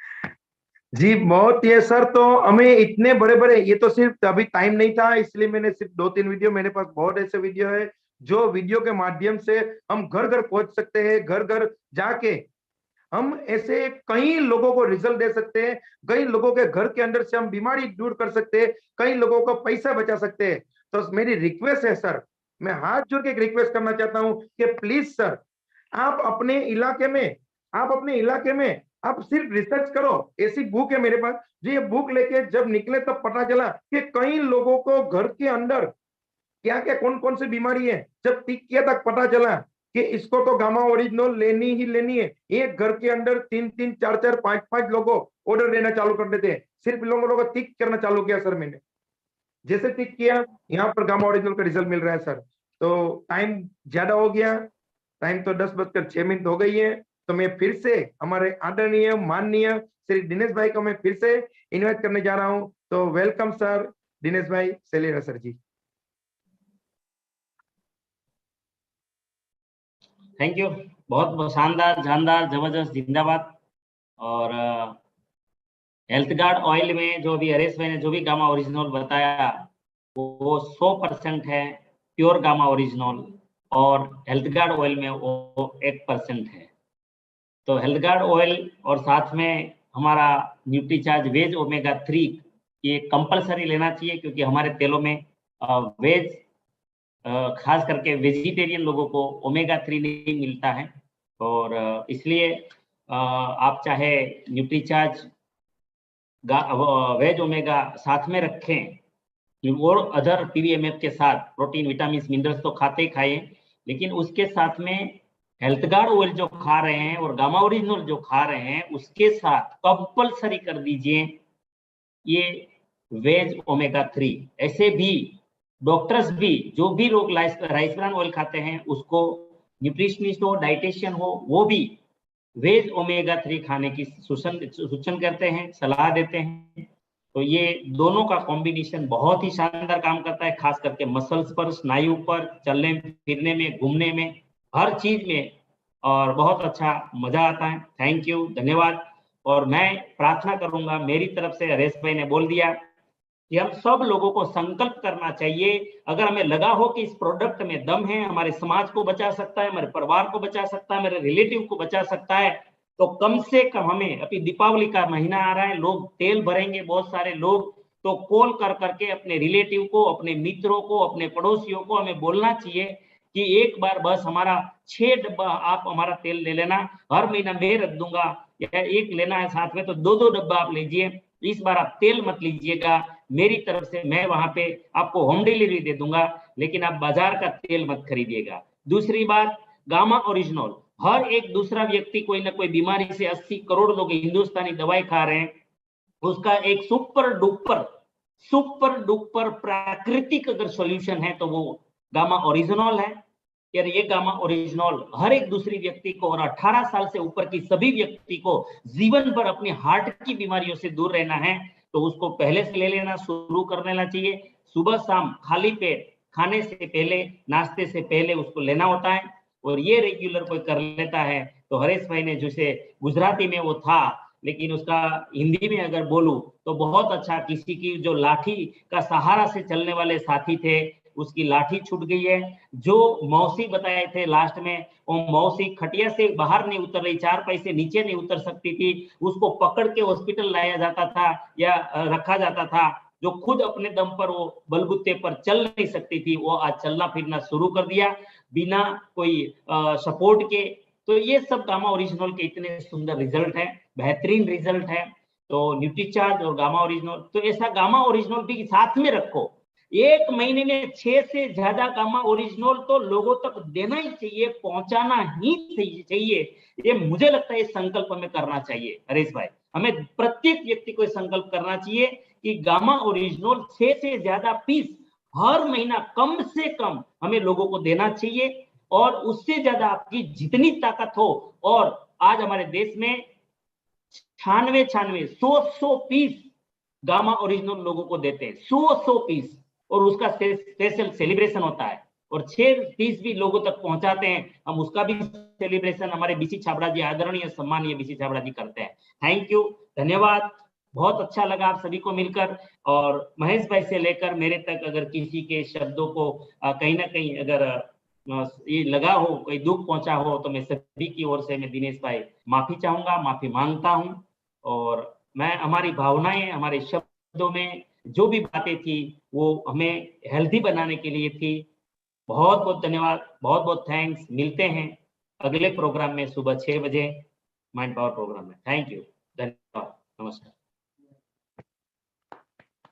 जी, बहुत ये सर. तो हमें इतने बड़े बड़े, ये तो सिर्फ अभी टाइम नहीं था इसलिए मैंने सिर्फ 2-3 वीडियो, मेरे पास बहुत ऐसे वीडियो है जो वीडियो के माध्यम से हम घर घर पहुंच सकते हैं. घर घर जाके हम ऐसे कई लोगों को रिजल्ट दे सकते हैं, कई लोगों के घर के अंदर से हम बीमारी दूर कर सकते हैं, कई लोगों को पैसा बचा सकते हैं. तो मेरी रिक्वेस्ट है सर, मैं हाथ जोड़ के एक रिक्वेस्ट करना चाहता हूं कि प्लीज सर, आप अपने इलाके में आप सिर्फ रिसर्च करो. ऐसी बुक है मेरे पास, जो ये बुक लेके जब निकले तब पता चला कि कई लोगों को घर के अंदर क्या क्या कौन कौन सी बीमारी है, जब टिक किया तक पता चला कि इसको तो गामा ओरिजिनल लेनी ही लेनी है. एक घर के अंदर 3-3, 4-4, 5-5 लोगों ऑर्डर देना चालू कर देते हैं. सिर्फ लोगों को टिक करना चालू किया सर मैंने. जैसे टिक किया, यहाँ पर गामा ओरिजिनल का रिजल्ट मिल रहा है सर. तो टाइम ज्यादा हो गया, टाइम तो 10:06 हो गई है. तो मैं फिर से हमारे आदरणीय माननीय श्री दिनेश भाई को मैं फिर से इनवाइट करने जा रहा हूं. तो वेलकम सर दिनेश भाई Celera sir ji. Thank you. बहुत शानदार, जानदार, जबरदस्त, जिंदाबाद. और हेल्थ गार्ड ऑयल में जो भी हरेश भाई ने जो भी गामा ओरिजिनल बताया वो 100% है प्योर गामा ओरिजिनल, और हेल्थ गार्ड ऑयल में वो 1% है. तो हेल्थ गार्ड ऑयल और साथ में हमारा न्यूट्रीचार्ज वेज ओमेगा 3 ये कंपलसरी लेना चाहिए, क्योंकि हमारे तेलों में वेज खास करके वेजिटेरियन लोगों को ओमेगा 3 नहीं मिलता है. और इसलिए आप चाहे न्यूट्रीचार्ज वेज ओमेगा साथ में रखें और अदर पीवीएमएफ के साथ प्रोटीन, विटामिन, मिनरल्स तो खाते ही खाएं, लेकिन उसके साथ में हेल्थ गार्ड ऑयल जो खा रहे हैं और गामा ओरिजिनल जो खा रहे हैं उसके साथ कंपलसरी कर दीजिए ये वेज ओमेगा 3. ऐसे भी डॉक्टर्स भी जो भी लोग राइस ब्रान ऑयल खाते हैं उसको न्यूट्रिशनिस्ट हो, डाइटिशियन हो, वो भी वेज ओमेगा 3 खाने की सूचन करते हैं, सलाह देते हैं. तो ये दोनों का कॉम्बिनेशन बहुत ही शानदार काम करता है, खास करके मसल्स पर, स्नायु पर, चलने फिरने में, घूमने में, हर चीज में, और बहुत अच्छा मजा आता है. थैंक यू, धन्यवाद. और मैं प्रार्थना करूंगा, मेरी तरफ से हरेश भाई ने बोल दिया कि हम सब लोगों को संकल्प करना चाहिए, अगर हमें लगा हो कि इस प्रोडक्ट में दम है, हमारे समाज को बचा सकता है, हमारे परिवार को बचा सकता है, मेरे रिलेटिव को बचा सकता है, तो कम से कम हमें, अभी दीपावली का महीना आ रहा है, लोग तेल भरेंगे बहुत सारे लोग, तो कॉल कर करके अपने रिलेटिव को, अपने मित्रों को, अपने पड़ोसियों को हमें बोलना चाहिए कि एक बार बस हमारा 6 डब्बा आप हमारा तेल ले लेना, हर महीना मैं रख दूंगा, या एक लेना है साथ में तो 2-2 डब्बा आप लीजिए, इस बार आप तेल मत लीजिएगा, मेरी तरफ से मैं वहां पे आपको होम डिलीवरी दे दूंगा, लेकिन आप बाजार का तेल मत खरीदिएगा। दूसरी बात, गामा ओरिजिनल, हर एक दूसरा व्यक्ति कोई ना कोई बीमारी से 80 करोड़ लोग हिंदुस्तानी दवाई खा रहे हैं, उसका एक सुपर डुपर प्राकृतिक अगर सॉल्यूशन है तो वो गामा ओरिजिनल है। यार ये गामा ओरिजिनल हर एक दूसरी व्यक्ति को और 18 साल से ऊपर की सभी व्यक्ति को जीवन भर अपनी हार्ट की बीमारियों से दूर रहना है, तो उसको पहले से ले लेना शुरू कर लेना चाहिए। सुबह शाम खाली पेट, खाने से पहले, नाश्ते से पहले उसको लेना होता है, और ये रेगुलर कोई कर लेता है तो हरेश भाई ने जैसे गुजराती में वो था, लेकिन उसका हिंदी में अगर बोलूं तो बहुत अच्छा, किसी की जो लाठी का सहारा से चलने वाले साथी थे, उसकी लाठी छूट गई है। जो मौसी बताए थे लास्ट में, वो मौसी खटिया से बाहर नहीं उतर रही, 4 पैसे नीचे नहीं उतर सकती थी, उसको पकड़ के हॉस्पिटल लाया जाता था या रखा जाता था, जो खुद अपने दम पर वो बलबूते पर चल नहीं सकती थी, वो आज चलना फिरना शुरू कर दिया बिना कोई सपोर्ट के। तो ये सब गामा ओरिजिनल के इतने सुंदर रिजल्ट है, बेहतरीन रिजल्ट है। तो न्यूट्रीचार्ज और गामा ओरिजिनल, तो ऐसा गामा ओरिजिनल भी साथ में रखो। एक महीने में 6 से ज्यादा गामा ओरिजिनल तो लोगों तक देना ही चाहिए, पहुंचाना ही चाहिए। ये मुझे लगता है संकल्प हमें करना चाहिए हरीश भाई, हमें प्रत्येक व्यक्ति को संकल्प करना चाहिए कि गामा ओरिजिनल 6 से ज्यादा पीस हर महीना कम से कम हमें लोगों को देना चाहिए, और उससे ज्यादा आपकी जितनी ताकत हो। और आज हमारे देश में 96 100 पीस गामा ओरिजिनल लोगों को देते हैं, 100 पीस, और उसका स्पेशल सेलिब्रेशन होता है, और 6 पीस भी लोगों तक पहुंचाते हैं हम, उसका भी सेलिब्रेशन हमारे बीसी छाबड़ा जी, आदरणीय सम्मानीय बीसी छाबड़ा जी करते हैं। थैंक यू, धन्यवाद, बहुत अच्छा लगा आप सभी को मिलकर। और महेश भाई से लेकर मेरे तक अगर किसी के शब्दों को कहीं ना कहीं अगर ये लगा हो, कोई दुख पहुंचा हो, तो मैं सभी की ओर से मैं दिनेश भाई माफी चाहूंगा, माफी मांगता हूं। और मैं, हमारी भावनाएं, हमारे शब्दों में जो भी बातें थी वो हमें हेल्दी बनाने के लिए थी। बहुत बहुत धन्यवाद, बहुत बहुत थैंक्स। मिलते हैं अगले प्रोग्राम में सुबह 6 बजे माइंड पावर प्रोग्राम में। थैंक यू, धन्यवाद, नमस्कार।